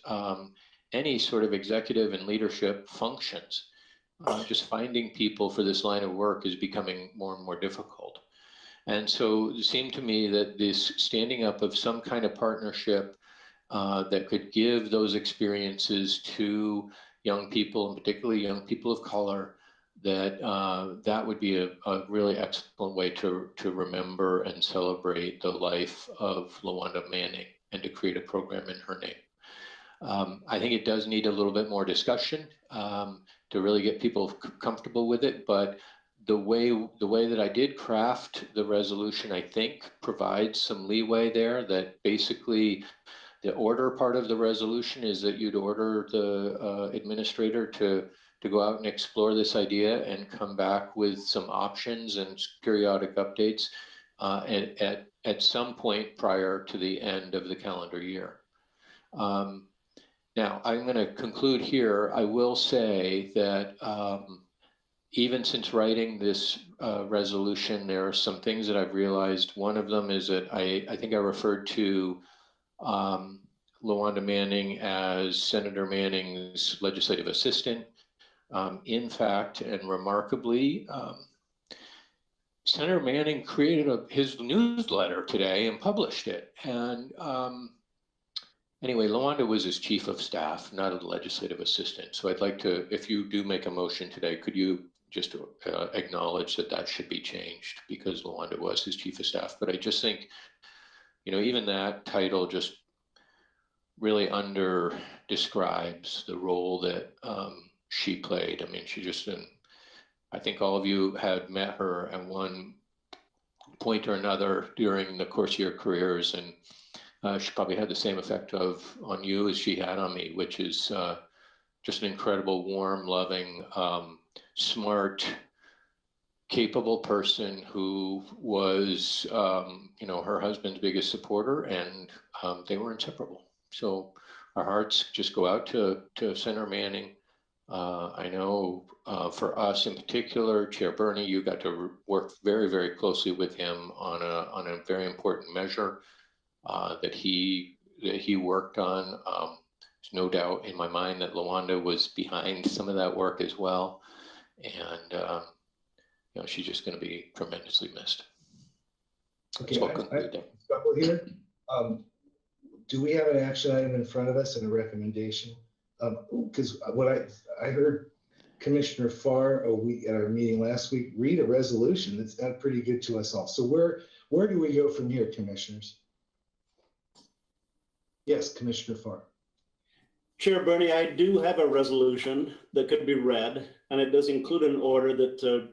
any sort of executive and leadership functions. Just finding people for this line of work is becoming more and more difficult. And so it seemed to me that this standing up of some kind of partnership that could give those experiences to young people, and particularly young people of color, that would be a really excellent way to remember and celebrate the life of Lawanda Manning and to create a program in her name. I think it does need a little bit more discussion to really get people comfortable with it, but the way that I did craft the resolution, I think, provides some leeway there. That basically the order part of the resolution is that you'd order the administrator to go out and explore this idea and come back with some options and periodic updates at some point prior to the end of the calendar year. Now, I'm going to conclude here. I will say that even since writing this resolution, there are some things that I've realized. One of them is that I think I referred to Lawanda Manning as Senator Manning's legislative assistant. In fact, and remarkably, Senator Manning created his newsletter today and published it. And anyway, Lawanda was his chief of staff, not a legislative assistant. So I'd like to, if you do make a motion today, could you just acknowledge that that should be changed, because Lawanda was his chief of staff. But I just think, you know, even that title just really describes the role that she played. I mean, she just, I think all of you had met her at one point or another during the course of your careers, and she probably had the same effect on you as she had on me, which is just an incredible, warm, loving, smart, capable person who was, you know, her husband's biggest supporter, and they were inseparable. So our hearts just go out to Senator Manning. I know for us in particular, Chair Bernie, you got to work very, very closely with him on a very important measure that he worked on. There's no doubt in my mind that Lawanda was behind some of that work as well, and you know, she's just going to be tremendously missed. Okay, So I'll conclude there. Couple here. Do we have an action item in front of us and a recommendation? Because what I heard Commissioner Farr at our meeting last week read a resolution that sounded pretty good to us all. So where do we go from here, commissioners? Yes, Commissioner Farr. Chair Bernie, I do have a resolution that could be read, and it does include an order that,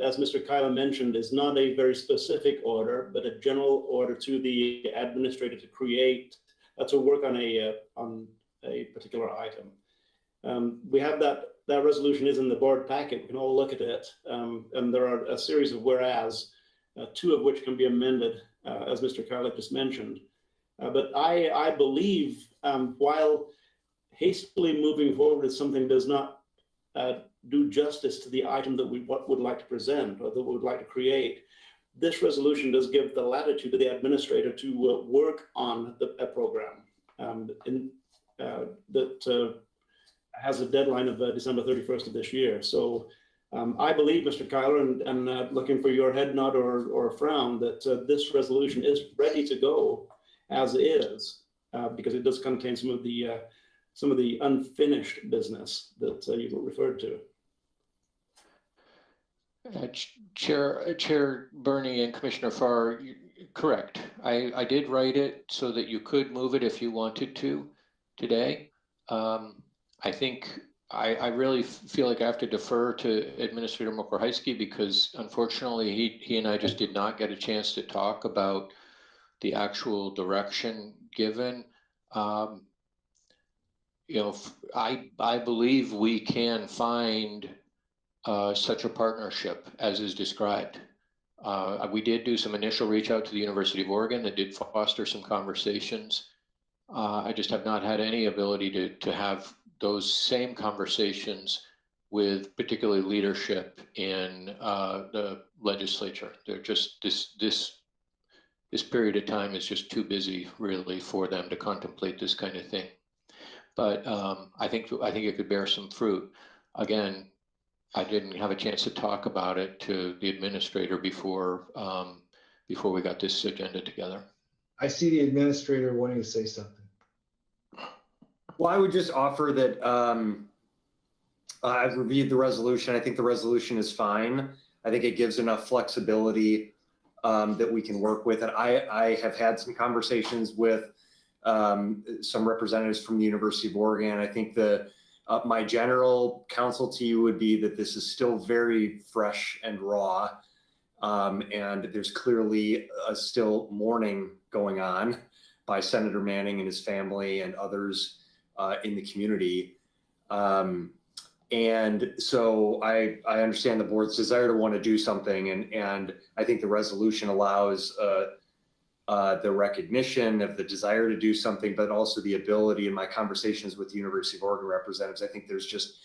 as Mr. Kyla mentioned, is not a very specific order, but a general order to the administrator to create, to work on a particular item. We have that resolution is in the board packet. We can all look at it. And there are a series of whereas, two of which can be amended, as Mr. Kyla just mentioned. But I believe while hastily moving forward with something does not do justice to the item that we would like to present or that we would like to create, this resolution does give the latitude to the administrator to work on a program that has a deadline of December 31st of this year. So I believe, Mr. Kyler, and looking for your head nod or frown, that this resolution is ready to go as is, because it does contain some of the unfinished business that you referred to. Chair Bernie and Commissioner Farr, correct. I did write it so that you could move it if you wanted to today. I think I really feel like I have to defer to Administrator Mokorheisky because unfortunately he and I just did not get a chance to talk about the actual direction given. You know, I believe we can find such a partnership as is described. We did do some initial reach out to the University of Oregon that did foster some conversations. I just have not had any ability to have those same conversations with particularly leadership in the legislature. They're just this period of time is just too busy really for them to contemplate this kind of thing. But I think it could bear some fruit. Again, I didn't have a chance to talk about it to the administrator before we got this agenda together. I see the administrator wanting to say something. Well, I would just offer that I've reviewed the resolution. I think the resolution is fine. I think it gives enough flexibility that we can work with. And I have had some conversations with some representatives from the University of Oregon. I think my general counsel to you would be that this is still very fresh and raw. And there's clearly still mourning going on by Senator Manning and his family and others in the community. And so I understand the board's desire to want to do something. And I think the resolution allows the recognition of the desire to do something, but also the ability in my conversations with the University of Oregon representatives. I think there's just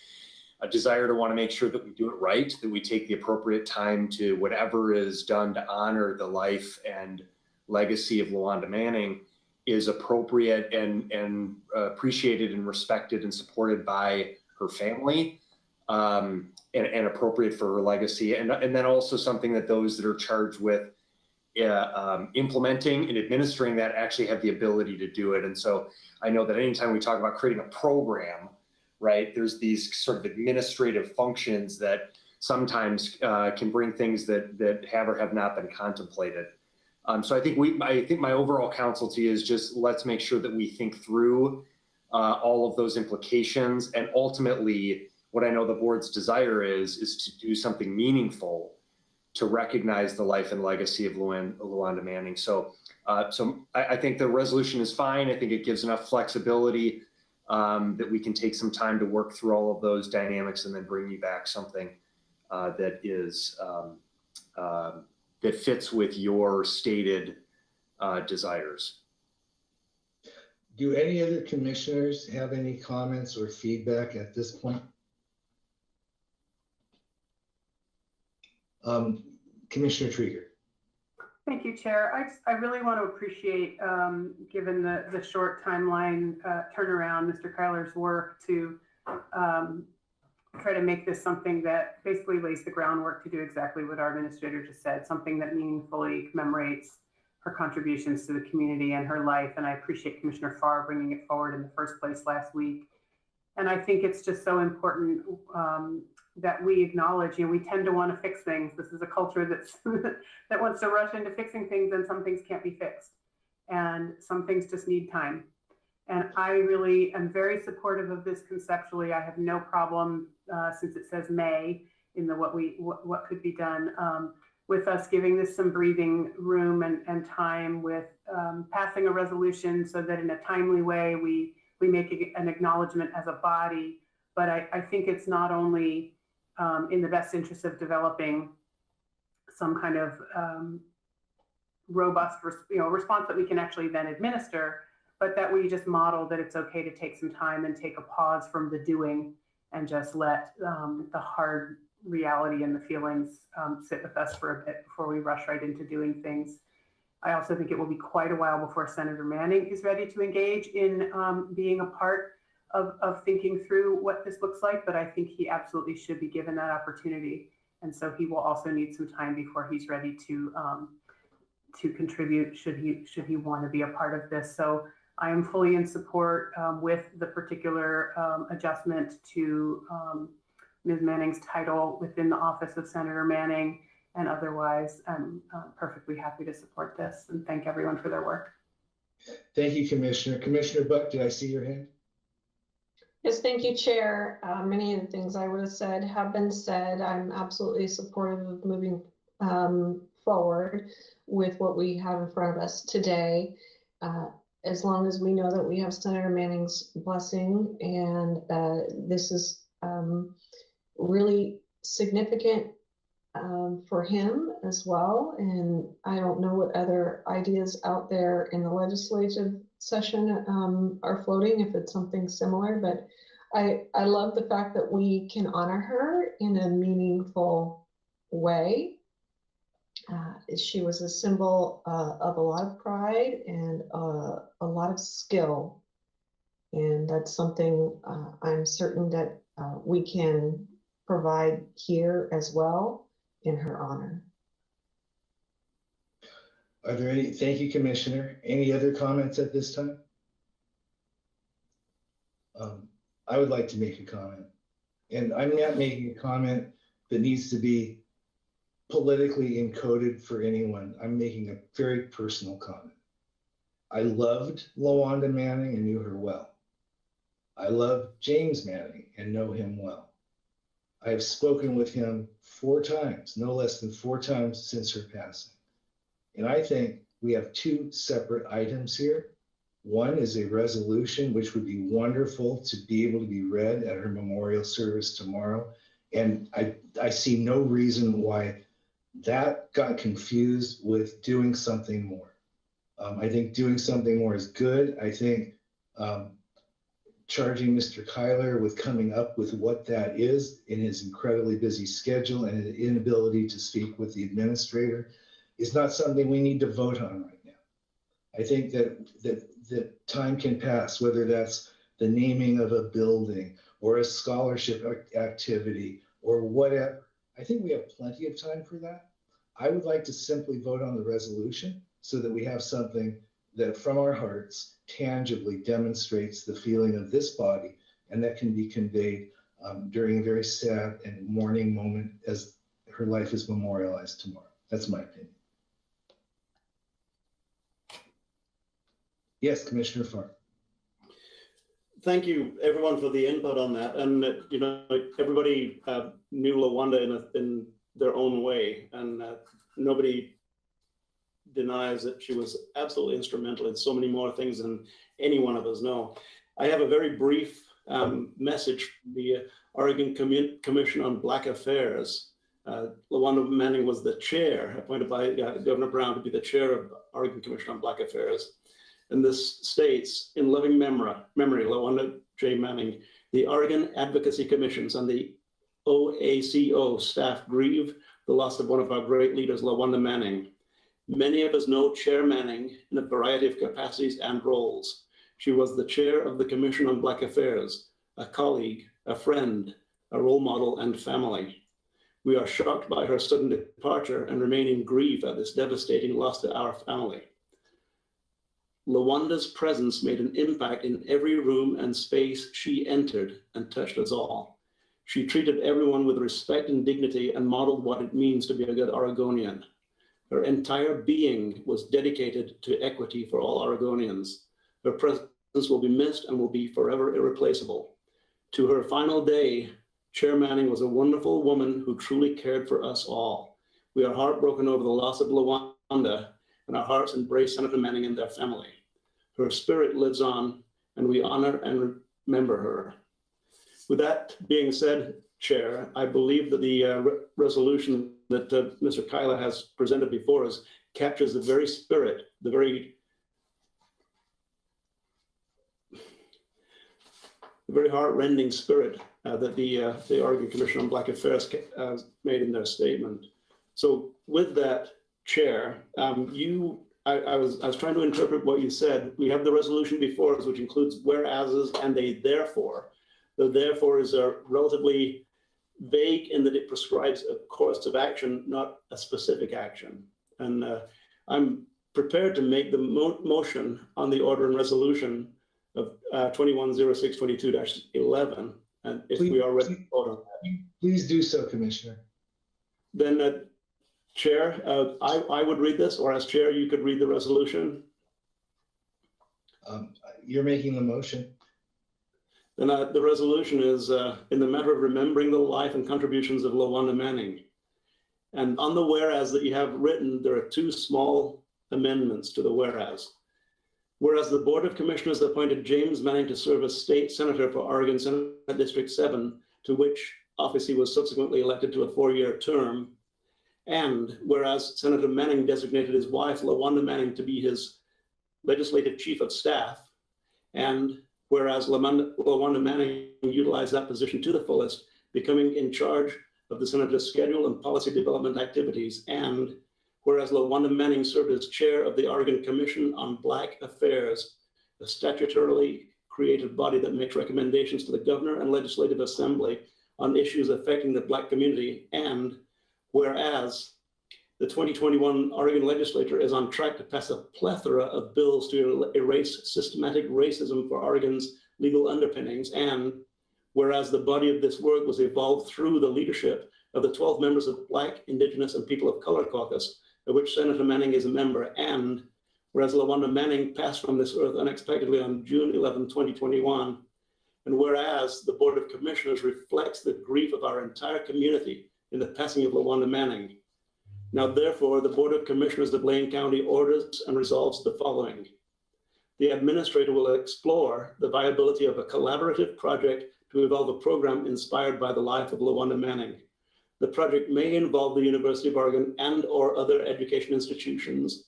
a desire to want to make sure that we do it right, that we take the appropriate time to whatever is done to honor the life and legacy of Lawanda Manning is appropriate and appreciated and respected and supported by her family, and appropriate for her legacy. And then also something that those that are charged with implementing and administering that actually have the ability to do it. And so I know that anytime we talk about creating a program, right, there's these sort of administrative functions that sometimes can bring things that have or have not been contemplated. So I think my overall counsel to you is just let's make sure that we think through all of those implications. And ultimately, what I know the board's desire is to do something meaningful to recognize the life and legacy of Lawanda Manning. So I think the resolution is fine. I think it gives enough flexibility that we can take some time to work through all of those dynamics and then bring you back something that is that fits with your stated desires. Do any other commissioners have any comments or feedback at this point? Commissioner Trieger. Thank you, Chair. I really want to appreciate, given the short timeline turnaround, Mr. Kyler's work to try to make this something that basically lays the groundwork to do exactly what our administrator just said, something that meaningfully commemorates her contributions to the community and her life. And I appreciate Commissioner Farr bringing it forward in the first place last week. And I think it's just so important that we acknowledge, we tend to want to fix things. This is a culture that's that wants to rush into fixing things, and some things can't be fixed. And some things just need time. And I really am very supportive of this conceptually. I have no problem, since it says May in the what could be done, with us giving this some breathing room and time, with passing a resolution so that in a timely way we make an acknowledgement as a body. But I think it's not only in the best interest of developing some kind of robust response that we can actually then administer, but that we just model that it's okay to take some time and take a pause from the doing and just let the hard reality and the feelings sit with us for a bit before we rush right into doing things. I also think it will be quite a while before Senator Manning is ready to engage in being a part of thinking through what this looks like, but I think he absolutely should be given that opportunity. And so he will also need some time before he's ready to contribute, should he want to be a part of this. So I am fully in support with the particular adjustment to Ms. Manning's title within the office of Senator Manning, and otherwise I'm perfectly happy to support this and thank everyone for their work. Thank you, Commissioner. Commissioner Buck, did I see your hand? Yes, thank you, Chair. Many of the things I would have said have been said. I'm absolutely supportive of moving forward with what we have in front of us today. As long as we know that we have Senator Manning's blessing, and this is really significant for him as well. And I don't know what other ideas out there in the legislative session are floating, if it's something similar, but I love the fact that we can honor her in a meaningful way. She was a symbol of a lot of pride and a lot of skill. And that's something I'm certain that we can provide here as well in her honor. Are there any, thank you, Commissioner. Any other comments at this time? I would like to make a comment, and I'm not making a comment that needs to be politically encoded for anyone. I'm making a very personal comment. I loved Lawanda Manning and knew her well. I love James Manning and know him well. I have spoken with him 4 times, no less than 4 times since her passing. And I think we have 2 separate items here. One is a resolution, which would be wonderful to be able to be read at her memorial service tomorrow. And I see no reason why that got confused with doing something more. I think doing something more is good. I think charging Mr. Kyler with coming up with what that is in his incredibly busy schedule and his inability to speak with the administrator is not something we need to vote on right now. I think that time can pass, whether that's the naming of a building or a scholarship activity or whatever. I think we have plenty of time for that. I would like to simply vote on the resolution so that we have something that from our hearts tangibly demonstrates the feeling of this body, and that can be conveyed during a very sad and mourning moment as her life is memorialized tomorrow. That's my opinion. Yes, Commissioner Farr. Thank you, everyone, for the input on that. And everybody knew Lawanda in their own way, and nobody denies that she was absolutely instrumental in so many more things than any one of us know. I have a very brief message from the Oregon Commission on Black Affairs. Lawanda Manning was the chair, appointed by Governor Brown to be the chair of Oregon Commission on Black Affairs. And this states, in loving memory, Lawanda J. Manning, the Oregon Advocacy Commissions and the OACO staff grieve the loss of one of our great leaders, Lawanda Manning. Many of us know Chair Manning in a variety of capacities and roles. She was the chair of the Commission on Black Affairs, a colleague, a friend, a role model, and family. We are shocked by her sudden departure and remain in grief at this devastating loss to our family. Lawanda's presence made an impact in every room and space she entered and touched us all. She treated everyone with respect and dignity and modeled what it means to be a good Oregonian. Her entire being was dedicated to equity for all Oregonians. Her presence will be missed and will be forever irreplaceable. To her final day, Chair Manning was a wonderful woman who truly cared for us all. We are heartbroken over the loss of Lawanda, and our hearts embrace Senator Manning and their family. Her spirit lives on, and we honor and remember her. With that being said, Chair, I believe that the resolution that Mr. Kyla has presented before us captures the very spirit, the very heart-rending spirit that the Oregon Commission on Black Affairs made in their statement. So with that, Chair, I was trying to interpret what you said. We have the resolution before us, which includes whereases and a therefore. The therefore is a relatively vague in that it prescribes a course of action, not a specific action. And I'm prepared to make the motion on the order and resolution of 210622-11, and if we are ready to vote on that. Please do so, Commissioner. Then, Chair, I would read this, or as Chair, you could read the resolution. You're making the motion. Then the resolution is in the matter of remembering the life and contributions of Lawanda Manning. And on the whereas that you have written, there are two small amendments to the whereas. Whereas the Board of Commissioners appointed James Manning to serve as state senator for Oregon Senate District 7, to which office he was subsequently elected to a 4-year term. And whereas Senator Manning designated his wife, Lawanda Manning, to be his legislative chief of staff, and whereas Lawanda Manning utilized that position to the fullest, becoming in charge of the senator's schedule and policy development activities, and whereas Lawanda Manning served as chair of the Oregon Commission on Black Affairs, a statutorily created body that makes recommendations to the governor and legislative assembly on issues affecting the Black community, and whereas the 2021 Oregon legislature is on track to pass a plethora of bills to erase systematic racism for Oregon's legal underpinnings, and whereas the body of this work was evolved through the leadership of the 12 members of Black, Indigenous, and People of Color Caucus, of which Senator Manning is a member, and whereas Lawanda Manning passed from this earth unexpectedly on June 11, 2021, and whereas the Board of Commissioners reflects the grief of our entire community in the passing of Lawanda Manning. Now, therefore, the Board of Commissioners of Blaine County orders and resolves the following. The administrator will explore the viability of a collaborative project to evolve a program inspired by the life of Lawanda Manning. The project may involve the University of Oregon and or other education institutions,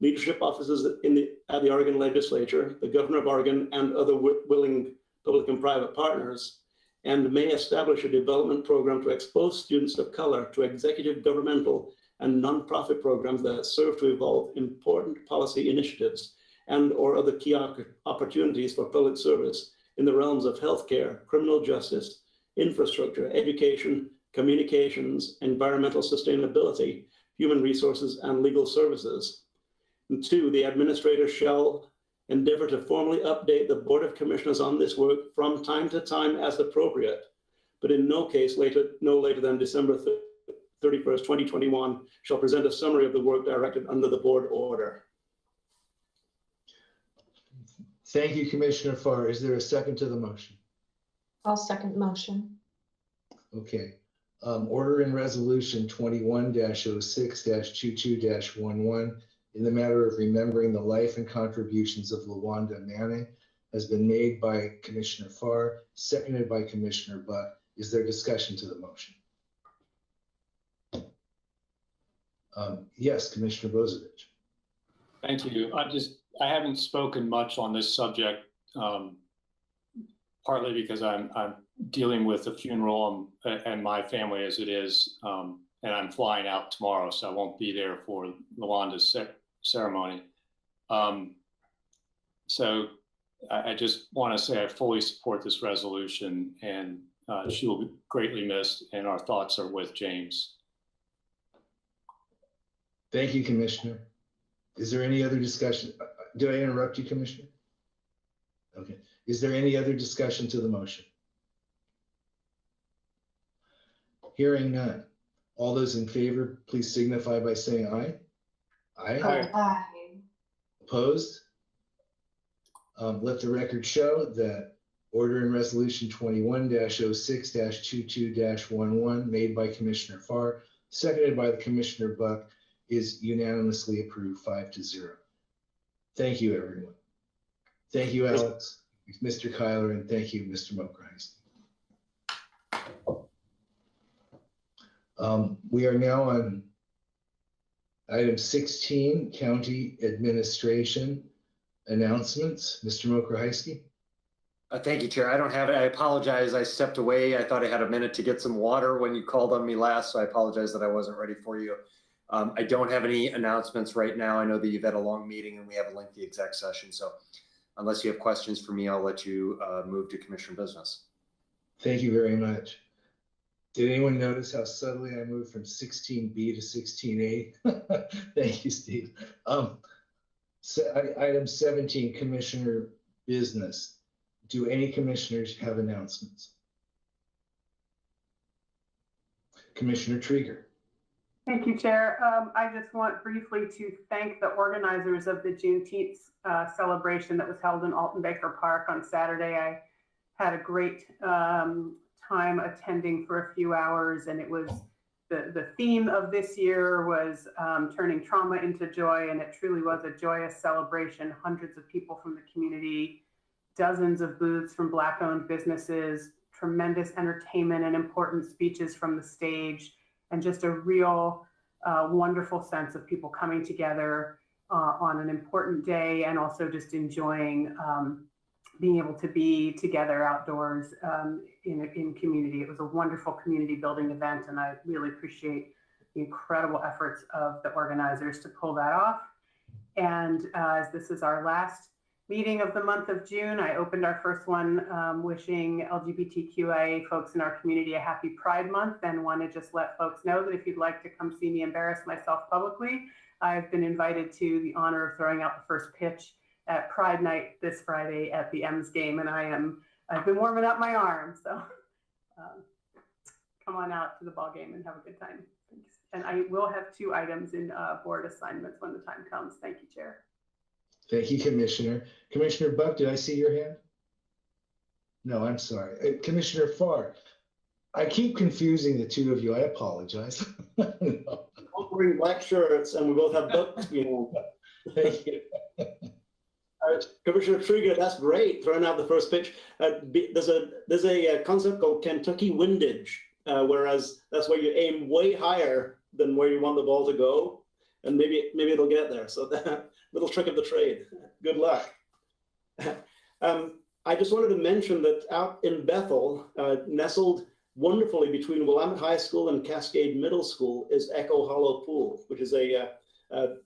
leadership offices at the Oregon legislature, the governor of Oregon, and other willing public and private partners, and may establish a development program to expose students of color to executive, governmental, and nonprofit programs that serve to evolve important policy initiatives and or other key opportunities for public service in the realms of healthcare, criminal justice, infrastructure, education, communications, environmental sustainability, human resources, and legal services. And 2, the administrator shall endeavor to formally update the Board of Commissioners on this work from time to time as appropriate, but in no case no later than December 31st, 2021, shall present a summary of the work directed under the board order. Thank you, Commissioner Farr. Is there a second to the motion? I'll second the motion. Okay. Order and resolution 21-06-22-11 in the matter of remembering the life and contributions of Lawanda Manning has been made by Commissioner Farr, seconded by Commissioner Butt. Is there discussion to the motion? Yes, Commissioner Bozovich. Thank you. I haven't spoken much on this subject, partly because I'm dealing with a funeral and my family as it is, and I'm flying out tomorrow, so I won't be there for Lawanda's ceremony. So I just want to say I fully support this resolution, and she will be greatly missed, and our thoughts are with James. Thank you, Commissioner. Is there any other discussion? Did I interrupt you, Commissioner? Okay. Is there any other discussion to the motion? Hearing none. All those in favor, please signify by saying aye. Aye. Aye. Opposed? Let the record show that order and resolution 21-06-22-11 made by Commissioner Farr, seconded by the Commissioner Buck, is unanimously approved 5-0. Thank you, everyone. Thank you, Alex, Mr. Kyler, and thank you, Mr. Mokrahis. We are now on item 16, County Administration announcements. Mr. Mokrahis. Thank you, Chair. I don't have it. I apologize. I stepped away. I thought I had a minute to get some water when you called on me last, so I apologize that I wasn't ready for you. I don't have any announcements right now. I know that you've had a long meeting and we have a lengthy exec session, so unless you have questions for me, I'll let you move to Commissioner business. Thank you very much. Did anyone notice how subtly I moved from 16B to 16A? Thank you, Steve. Item 17, Commissioner business. Do any commissioners have announcements? Commissioner Trieger. Thank you, Chair. I just want briefly to thank the organizers of the Juneteenth celebration that was held in Alton Baker Park on Saturday. I had a great time attending for a few hours, and it was the theme of this year was turning trauma into joy, and it truly was a joyous celebration. Hundreds of people from the community, dozens of booths from Black-owned businesses, tremendous entertainment and important speeches from the stage, and just a real wonderful sense of people coming together on an important day, and also just enjoying being able to be together outdoors in community. It was a wonderful community building event, and I really appreciate the incredible efforts of the organizers to pull that off. And as this is our last meeting of the month of June, I opened our first one wishing LGBTQIA folks in our community a happy Pride Month, and want to just let folks know that if you'd like to come see me embarrass myself publicly, I've been invited to the honor of throwing out the first pitch at Pride Night this Friday at the M's game, and I've been warming up my arm, so come on out to the ball game and have a good time. Thanks. And I will have 2 items in board assignments when the time comes. Thank you, Chair. Thank you, Commissioner. Commissioner Buck, did I see your hand? No, I'm sorry. Commissioner Farr, I keep confusing the two of you. I apologize. Both wearing black shirts and we both have books. Thank you. Commissioner Trigger, that's great. Throwing out the first pitch. There's a concept called Kentucky windage, whereas that's where you aim way higher than where you want the ball to go, and maybe it'll get there. So that little trick of the trade. Good luck. I just wanted to mention that out in Bethel, nestled wonderfully between Willamette High School and Cascade Middle School, is Echo Hollow Pool, which is a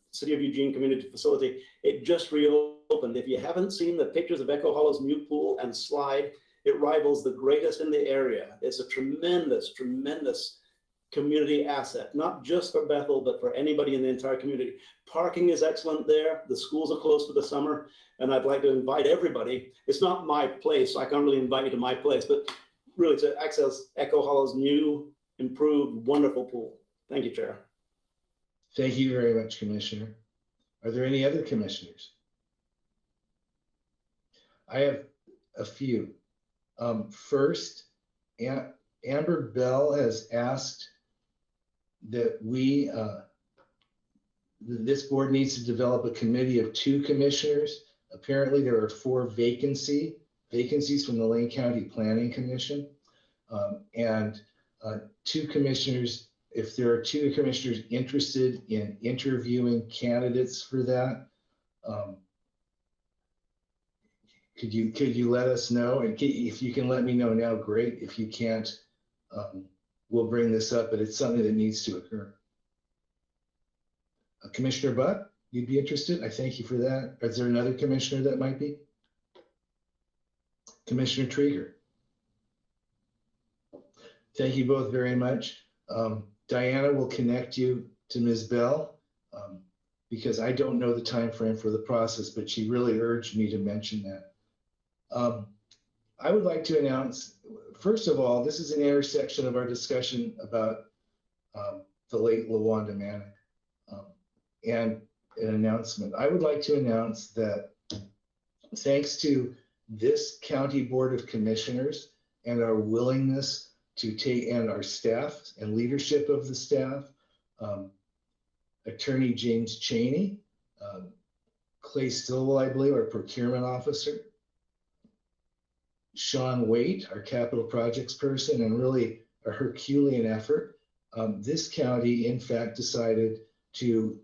City of Eugene community facility. It just reopened. If you haven't seen the pictures of Echo Hollow's new pool and slide, it rivals the greatest in the area. It's a tremendous, tremendous community asset, not just for Bethel, but for anybody in the entire community. Parking is excellent there. The schools are closed for the summer, and I'd like to invite everybody. It's not my place, so I can't really invite you to my place, but really to access Echo Hollow's new, improved, wonderful pool. Thank you, Chair. Thank you very much, Commissioner. Are there any other commissioners? I have a few. First, Amber Bell has asked that this board needs to develop a committee of 2 commissioners. Apparently there are 4 vacancies from the Lane County Planning Commission, and 2 commissioners. If there are 2 commissioners interested in interviewing candidates for that, Could you let us know? And if you can let me know now, great. If you can't, we'll bring this up, but it's something that needs to occur. Commissioner Buck, you'd be interested? I thank you for that. Is there another commissioner that might be? Commissioner Trieger. Thank you both very much. Diana will connect you to Ms. Bell because I don't know the time frame for the process, but she really urged me to mention that. I would like to announce, first of all, this is an intersection of our discussion about the late Lawanda Manning and an announcement. I would like to announce that thanks to this County Board of Commissioners and our willingness to take, and our staff and leadership of the staff, Attorney James Cheney, Clay Stillwell, I believe, our procurement officer, Sean Waite, our capital projects person, and really a Herculean effort. This county, in fact, decided to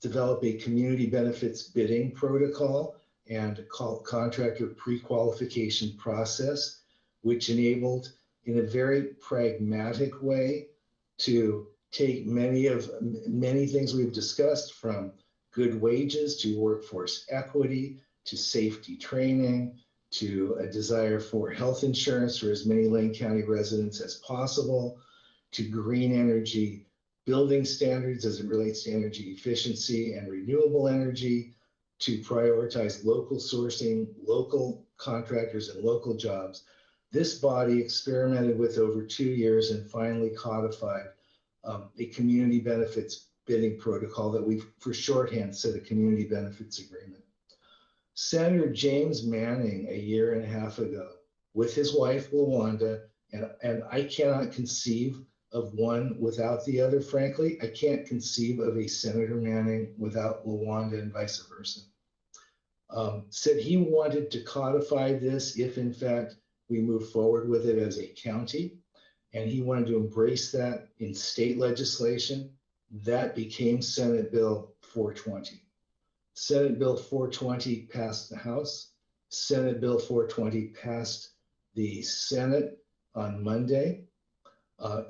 develop a community benefits bidding protocol and a contractor pre-qualification process, which enabled, in a very pragmatic way, to take many things we've discussed, from good wages to workforce equity to safety training to a desire for health insurance for as many Lane County residents as possible, to green energy building standards as it relates to energy efficiency and renewable energy, to prioritize local sourcing, local contractors, and local jobs. This body experimented with over 2 years and finally codified a community benefits bidding protocol that we, for shorthand, said a community benefits agreement. Senator James Manning, a year and a half ago, with his wife, Lawanda, and I cannot conceive of one without the other, frankly. I can't conceive of a Senator Manning without Lawanda and vice versa. Said he wanted to codify this if, in fact, we move forward with it as a county, and he wanted to embrace that in state legislation. That became Senate Bill 420. Senate Bill 420 passed the House. Senate Bill 420 passed the Senate on Monday.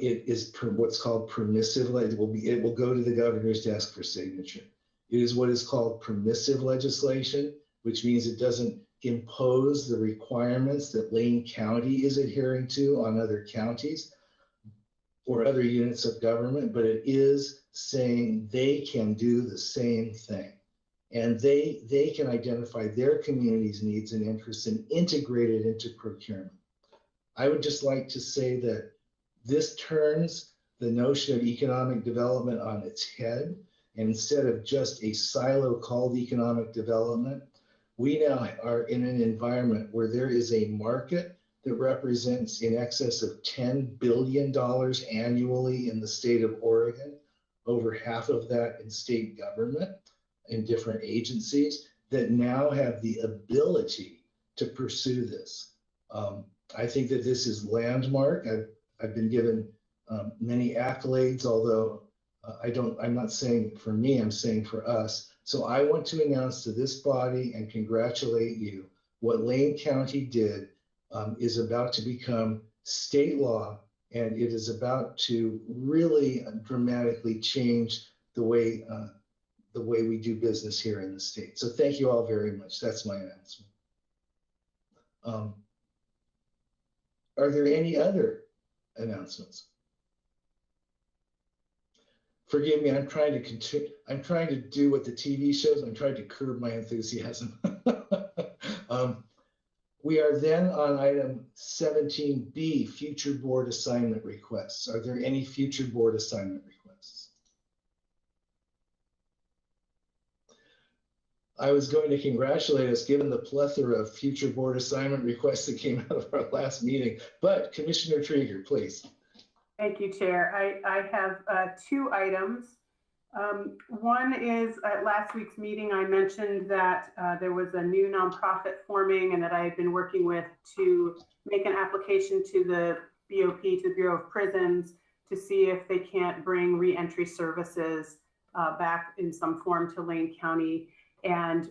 It is what's called permissive. It will go to the governor's desk for signature. It is what is called permissive legislation, which means it doesn't impose the requirements that Lane County is adhering to on other counties or other units of government, but it is saying they can do the same thing. And they can identify their community's needs and interests and integrate it into procurement. I would just like to say that this turns the notion of economic development on its head. And instead of just a silo called economic development, we now are in an environment where there is a market that represents in excess of $10 billion annually in the state of Oregon, over half of that in state government, in different agencies that now have the ability to pursue this. I think that this is landmark. I've been given many accolades, although I'm not saying for me, I'm saying for us. So I want to announce to this body and congratulate you. What Lane County did is about to become state law, and it is about to really dramatically change the way we do business here in the state. So thank you all very much. That's my announcement. Are there any other announcements? Forgive me, I'm trying to do what the TV shows. I'm trying to curb my enthusiasm. We are then on item 17B, future board assignment requests. Are there any future board assignment requests? I was going to congratulate us given the plethora of future board assignment requests that came out of our last meeting, but Commissioner Trieger, please. Thank you, Chair. I have 2 items. One is at last week's meeting, I mentioned that there was a new nonprofit forming and that I had been working with to make an application to the BOP, to the Bureau of Prisons, to see if they can't bring reentry services back in some form to Lane County. And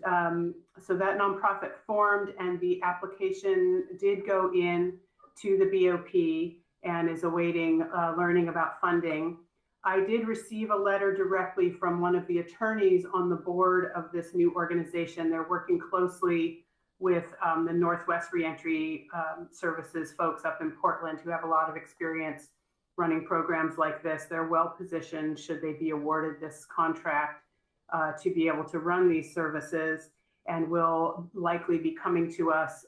so that nonprofit formed, and the application did go in to the BOP and is awaiting learning about funding. I did receive a letter directly from one of the attorneys on the board of this new organization. They're working closely with the Northwest Reentry Services folks up in Portland who have a lot of experience running programs like this. They're well positioned, should they be awarded this contract, to be able to run these services, and will likely be coming to us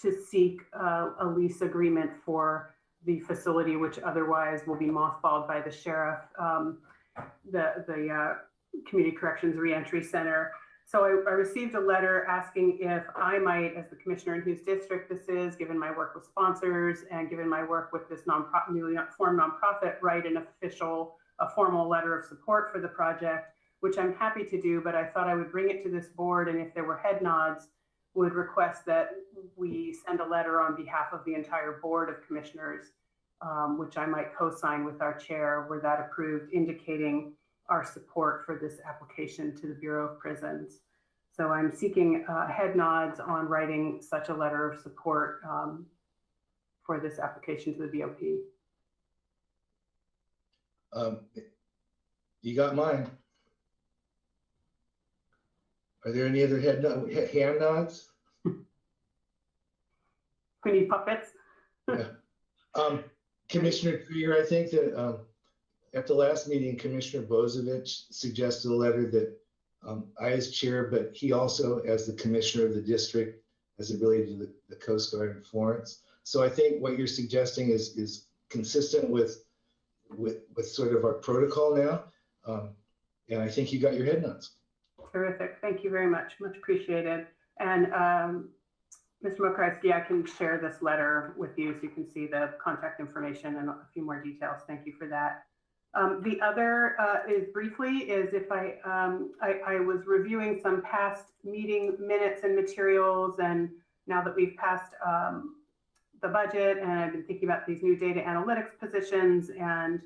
to seek a lease agreement for the facility, which otherwise will be mothballed by the sheriff, the Community Corrections Reentry Center. So I received a letter asking if I might, as the commissioner in whose district this is, given my work with sponsors and given my work with this newly formed nonprofit, write a formal letter of support for the project, which I'm happy to do, but I thought I would bring it to this board, and if there were head nods, would request that we send a letter on behalf of the entire board of commissioners, which I might co-sign with our chair, were that approved, indicating our support for this application to the Bureau of Prisons. So I'm seeking head nods on writing such a letter of support for this application to the BOP. You got mine. Are there any other hand nods? We need puppets. Yeah. Commissioner Krieger, I think that at the last meeting, Commissioner Bozovich suggested a letter that I as chair, but he also as the commissioner of the district as it related to the Coast Guard in Florence. So I think what you're suggesting is consistent with sort of our protocol now. And I think you got your head nods. Terrific. Thank you very much. Much appreciated. And Mr. Mokriski, I can share this letter with you so you can see the contact information and a few more details. Thank you for that. The other is if I was reviewing some past meeting minutes and materials, and now that we've passed the budget, and I've been thinking about these new data analytics positions, and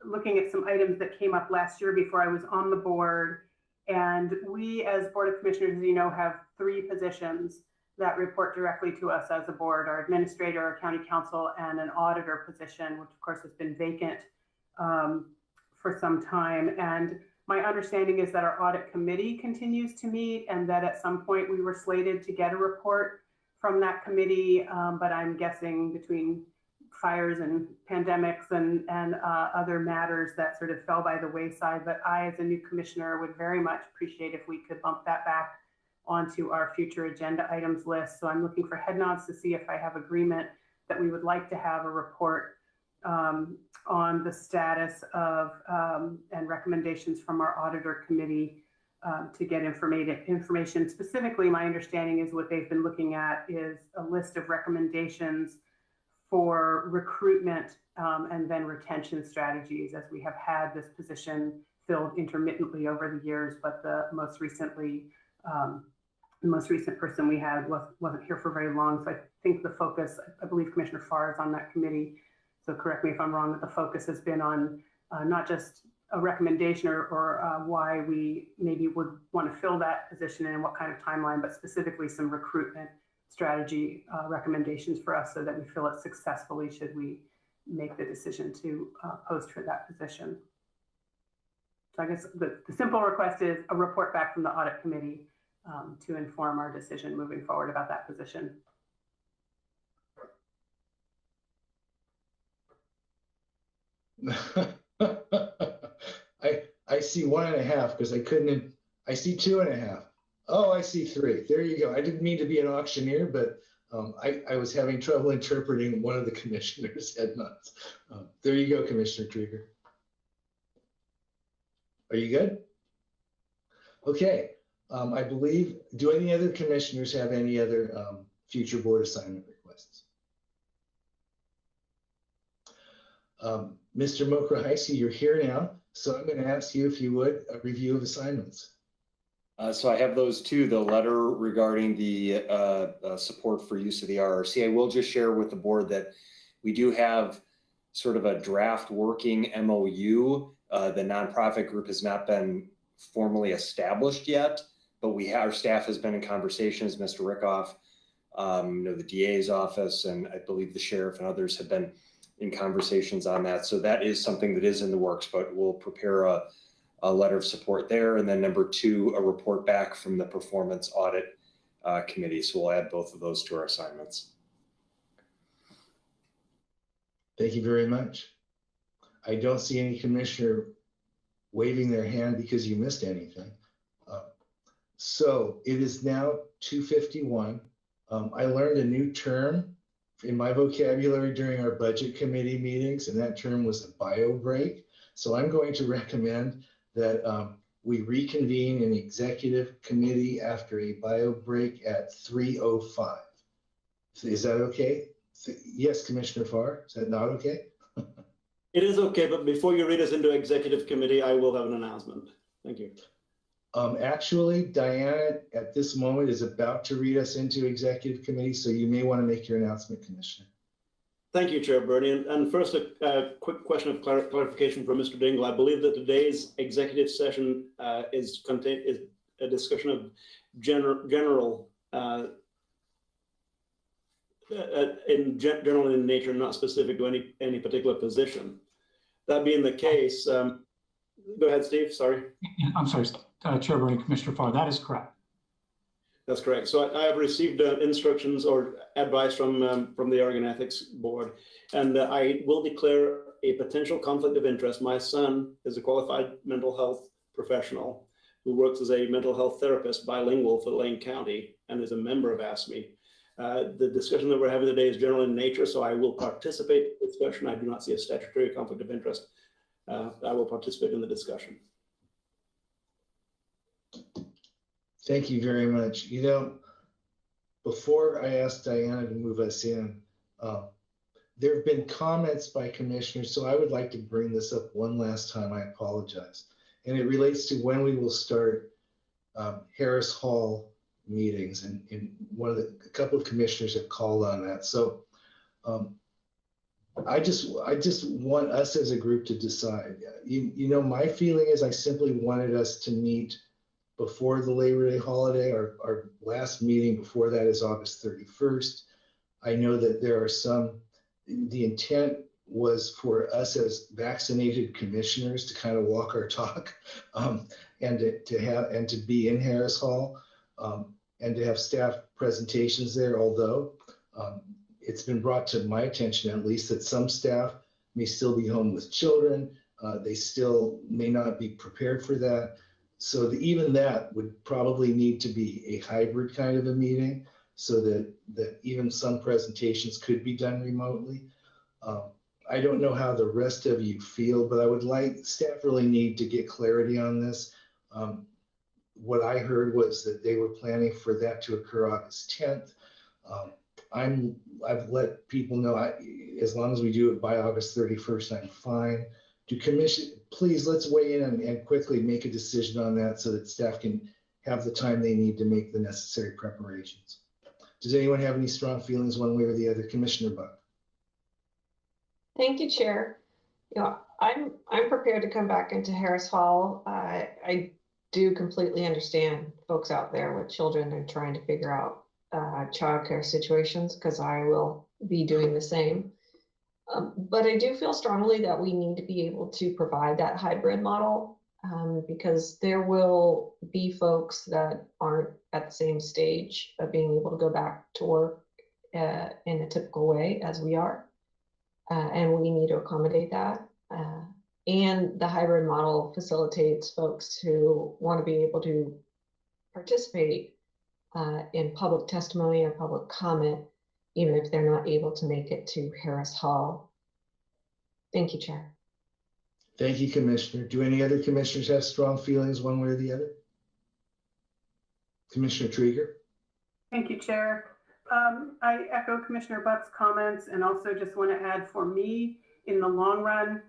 looking at some items that came up last year before I was on the board. And we, as Board of Commissioners, as you know, have 3 positions that report directly to us as a board: our administrator, our county counsel, and an auditor position, which of course has been vacant for some time. And my understanding is that our audit committee continues to meet, and that at some point we were slated to get a report from that committee, but I'm guessing between fires and pandemics and other matters that sort of fell by the wayside. But I, as a new commissioner, would very much appreciate if we could bump that back onto our future agenda items list. So I'm looking for head nods to see if I have agreement that we would like to have a report on the status of and recommendations from our auditor committee to get information. Specifically, my understanding is what they've been looking at is a list of recommendations for recruitment and then retention strategies, as we have had this position filled intermittently over the years, but the most recent person we had wasn't here for very long. So I think the focus, I believe Commissioner Farr is on that committee, so correct me if I'm wrong, that the focus has been on not just a recommendation or why we maybe would want to fill that position and in what kind of timeline, but specifically some recruitment strategy recommendations for us so that we fill it successfully should we make the decision to post for that position. So I guess the simple request is a report back from the audit committee to inform our decision moving forward about that position. I see 1.5 because I couldn't. I see 2.5. Oh, I see 3. There you go. I didn't mean to be an auctioneer, but I was having trouble interpreting one of the commissioner's head nods. There you go, Commissioner Krieger. Are you good? Okay. I believe, do any other commissioners have any other future board assignment requests? Mr. Mokriski, you're here now, so I'm going to ask you if you would a review of assignments. So I have those 2, the letter regarding the support for use of the RRC. I will just share with the board that we do have sort of a draft working MOU. The nonprofit group has not been formally established yet, but our staff has been in conversations, Mr. Rickoff, the DA's office, and I believe the sheriff and others have been in conversations on that. So that is something that is in the works, but we'll prepare a letter of support there. And then number 2, a report back from the performance audit committee. So we'll add both of those to our assignments. Thank you very much. I don't see any commissioner waving their hand because you missed anything. So it is now 2:51. I learned a new term in my vocabulary during our budget committee meetings, and that term was a bio break. So I'm going to recommend that we reconvene in executive committee after a bio break at 3:05. Is that okay? Yes, Commissioner Farr, is that not okay? It is okay, but before you read us into executive committee, I will have an announcement. Thank you. Actually, Diana at this moment is about to read us into executive committee, so you may want to make your announcement, Commissioner. Thank you, Chair Bernie. And first, a quick question of clarification from Mr. Dingle. I believe that today's executive session is a discussion of general in nature, not specific to any particular position. That being the case, go ahead, Steve. Sorry. I'm sorry, Chair Bernie, Commissioner Farr. That is correct. That's correct. So I have received instructions or advice from the Oregon Ethics Board, and I will declare a potential conflict of interest. My son is a qualified mental health professional who works as a mental health therapist bilingual for Lane County and is a member of ASME. The discussion that we're having today is general in nature, so I will participate in the discussion. I do not see a statutory conflict of interest. I will participate in the discussion. Thank you very much. You know, before I ask Diana to move us in, there have been comments by commissioners, so I would like to bring this up one last time. I apologize. And it relates to when we will start Harris Hall meetings, and a couple of commissioners have called on that. So I just want us as a group to decide. You know, my feeling is I simply wanted us to meet before the Labor Day holiday. Our last meeting before that is August 31st. I know that there are the intent was for us as vaccinated commissioners to kind of walk our talk and to be in Harris Hall and to have staff presentations there, although it's been brought to my attention at least that some staff may still be home with children. They still may not be prepared for that. So even that would probably need to be a hybrid kind of a meeting so that even some presentations could be done remotely. I don't know how the rest of you feel, but I would like, staff really need to get clarity on this. What I heard was that they were planning for that to occur August 10th. I've let people know as long as we do it by August 31st, I'm fine. Please, let's weigh in and quickly make a decision on that so that staff can have the time they need to make the necessary preparations. Does anyone have any strong feelings one way or the other? Commissioner Buck. Thank you, Chair. You know, I'm prepared to come back into Harris Hall. I do completely understand folks out there with children and trying to figure out childcare situations, because I will be doing the same. But I do feel strongly that we need to be able to provide that hybrid model because there will be folks that aren't at the same stage of being able to go back to work in a typical way as we are. And we need to accommodate that. And the hybrid model facilitates folks who want to be able to participate in public testimony or public comment, even if they're not able to make it to Harris Hall. Thank you, Chair. Thank you, Commissioner. Do any other commissioners have strong feelings one way or the other? Commissioner Trieger? Thank you, Chair. I echo Commissioner Buck's comments and also just want to add, for me, in the long run,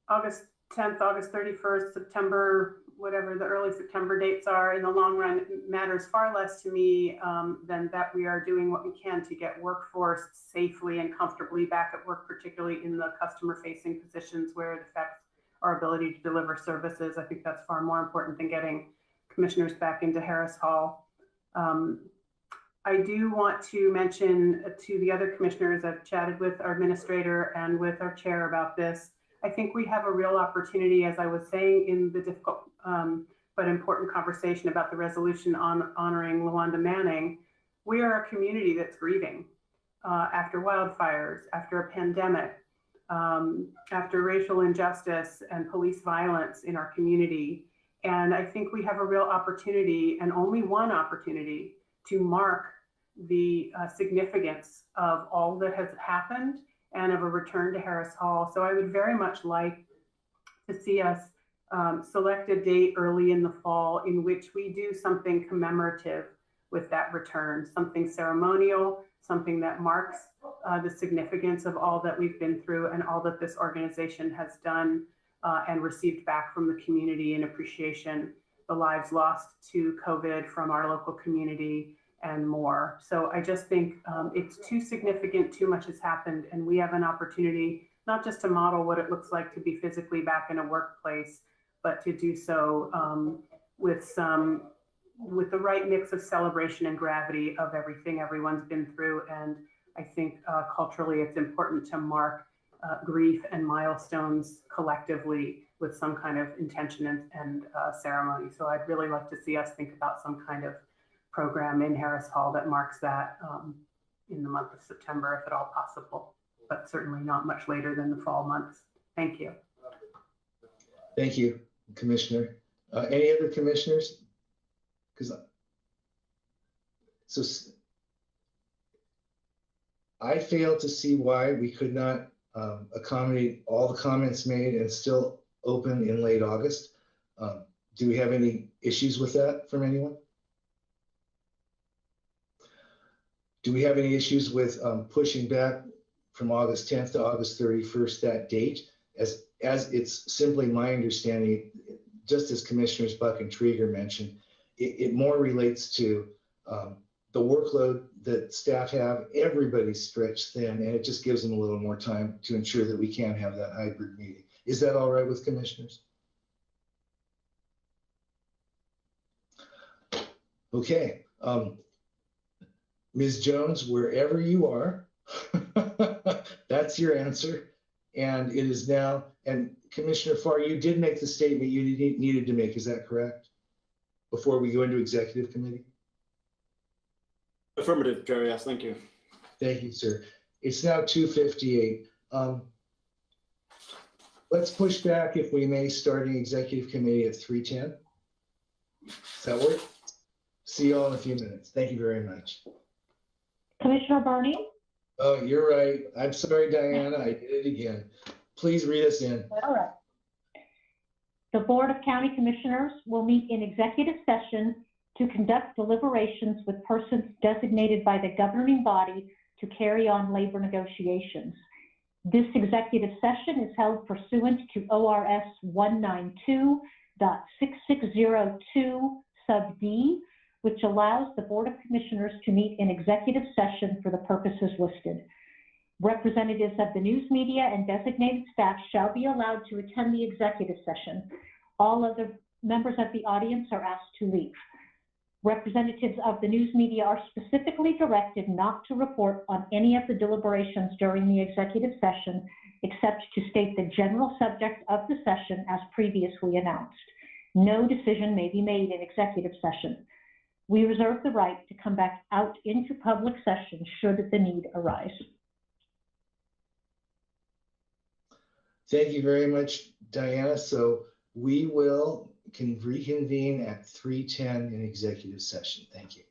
August 10th, August 31st, September, whatever the early September dates are, in the long run, it matters far less to me than that we are doing what we can to get workforce safely and comfortably back at work, particularly in the customer-facing positions where it affects our ability to deliver services. I think that's far more important than getting commissioners back into Harris Hall. I do want to mention to the other commissioners, I've chatted with our administrator and with our chair about this. I think we have a real opportunity, as I was saying in the difficult but important conversation about the resolution on honoring Lawanda Manning. We are a community that's grieving after wildfires, after a pandemic, after racial injustice and police violence in our community. And I think we have a real opportunity, and only one opportunity, to mark the significance of all that has happened and of a return to Harris Hall. So I would very much like to see us select a date early in the fall in which we do something commemorative with that return, something ceremonial, something that marks the significance of all that we've been through and all that this organization has done and received back from the community in appreciation, the lives lost to COVID from our local community and more. So I just think it's too significant, too much has happened, and we have an opportunity not just to model what it looks like to be physically back in a workplace, but to do so with the right mix of celebration and gravity of everything everyone's been through. And I think culturally it's important to mark grief and milestones collectively with some kind of intention and ceremony. So I'd really like to see us think about some kind of program in Harris Hall that marks that in the month of September, if at all possible, but certainly not much later than the fall months. Thank you. Thank you, Commissioner. Any other commissioners? I fail to see why we could not accommodate all the comments made and still open in late August. Do we have any issues with that from anyone? Do we have any issues with pushing back from August 10th to August 31st, that date? As it's simply my understanding, just as Commissioners Buck and Trieger mentioned, it more relates to the workload that staff have. Everybody's stretched thin, and it just gives them a little more time to ensure that we can have that hybrid meeting. Is that all right with commissioners? Okay. Ms. Jones, wherever you are, that's your answer. And it is now, and Commissioner Farr, you did make the statement you needed to make, is that correct? Before we go into executive committee? Affirmative, Chair, yes, thank you. Thank you, sir. It's now 2:58. Let's push back, if we may, starting executive committee at 3:10. Does that work? See you all in a few minutes. Thank you very much. Commissioner Burney? Oh, you're right. I'm sorry, Diana. I did it again. Please read us in. All right. The Board of County Commissioners will meet in executive session to conduct deliberations with persons designated by the governing body to carry on labor negotiations. This executive session is held pursuant to ORS 192.6602 sub D, which allows the Board of Commissioners to meet in executive session for the purposes listed. Representatives of the news media and designated staff shall be allowed to attend the executive session. All other members of the audience are asked to leave. Representatives of the news media are specifically directed not to report on any of the deliberations during the executive session, except to state the general subject of the session as previously announced. No decision may be made in executive session. We reserve the right to come back out into public session should the need arise. Thank you very much, Diana. So we will reconvene at 3:10 in executive session. Thank you.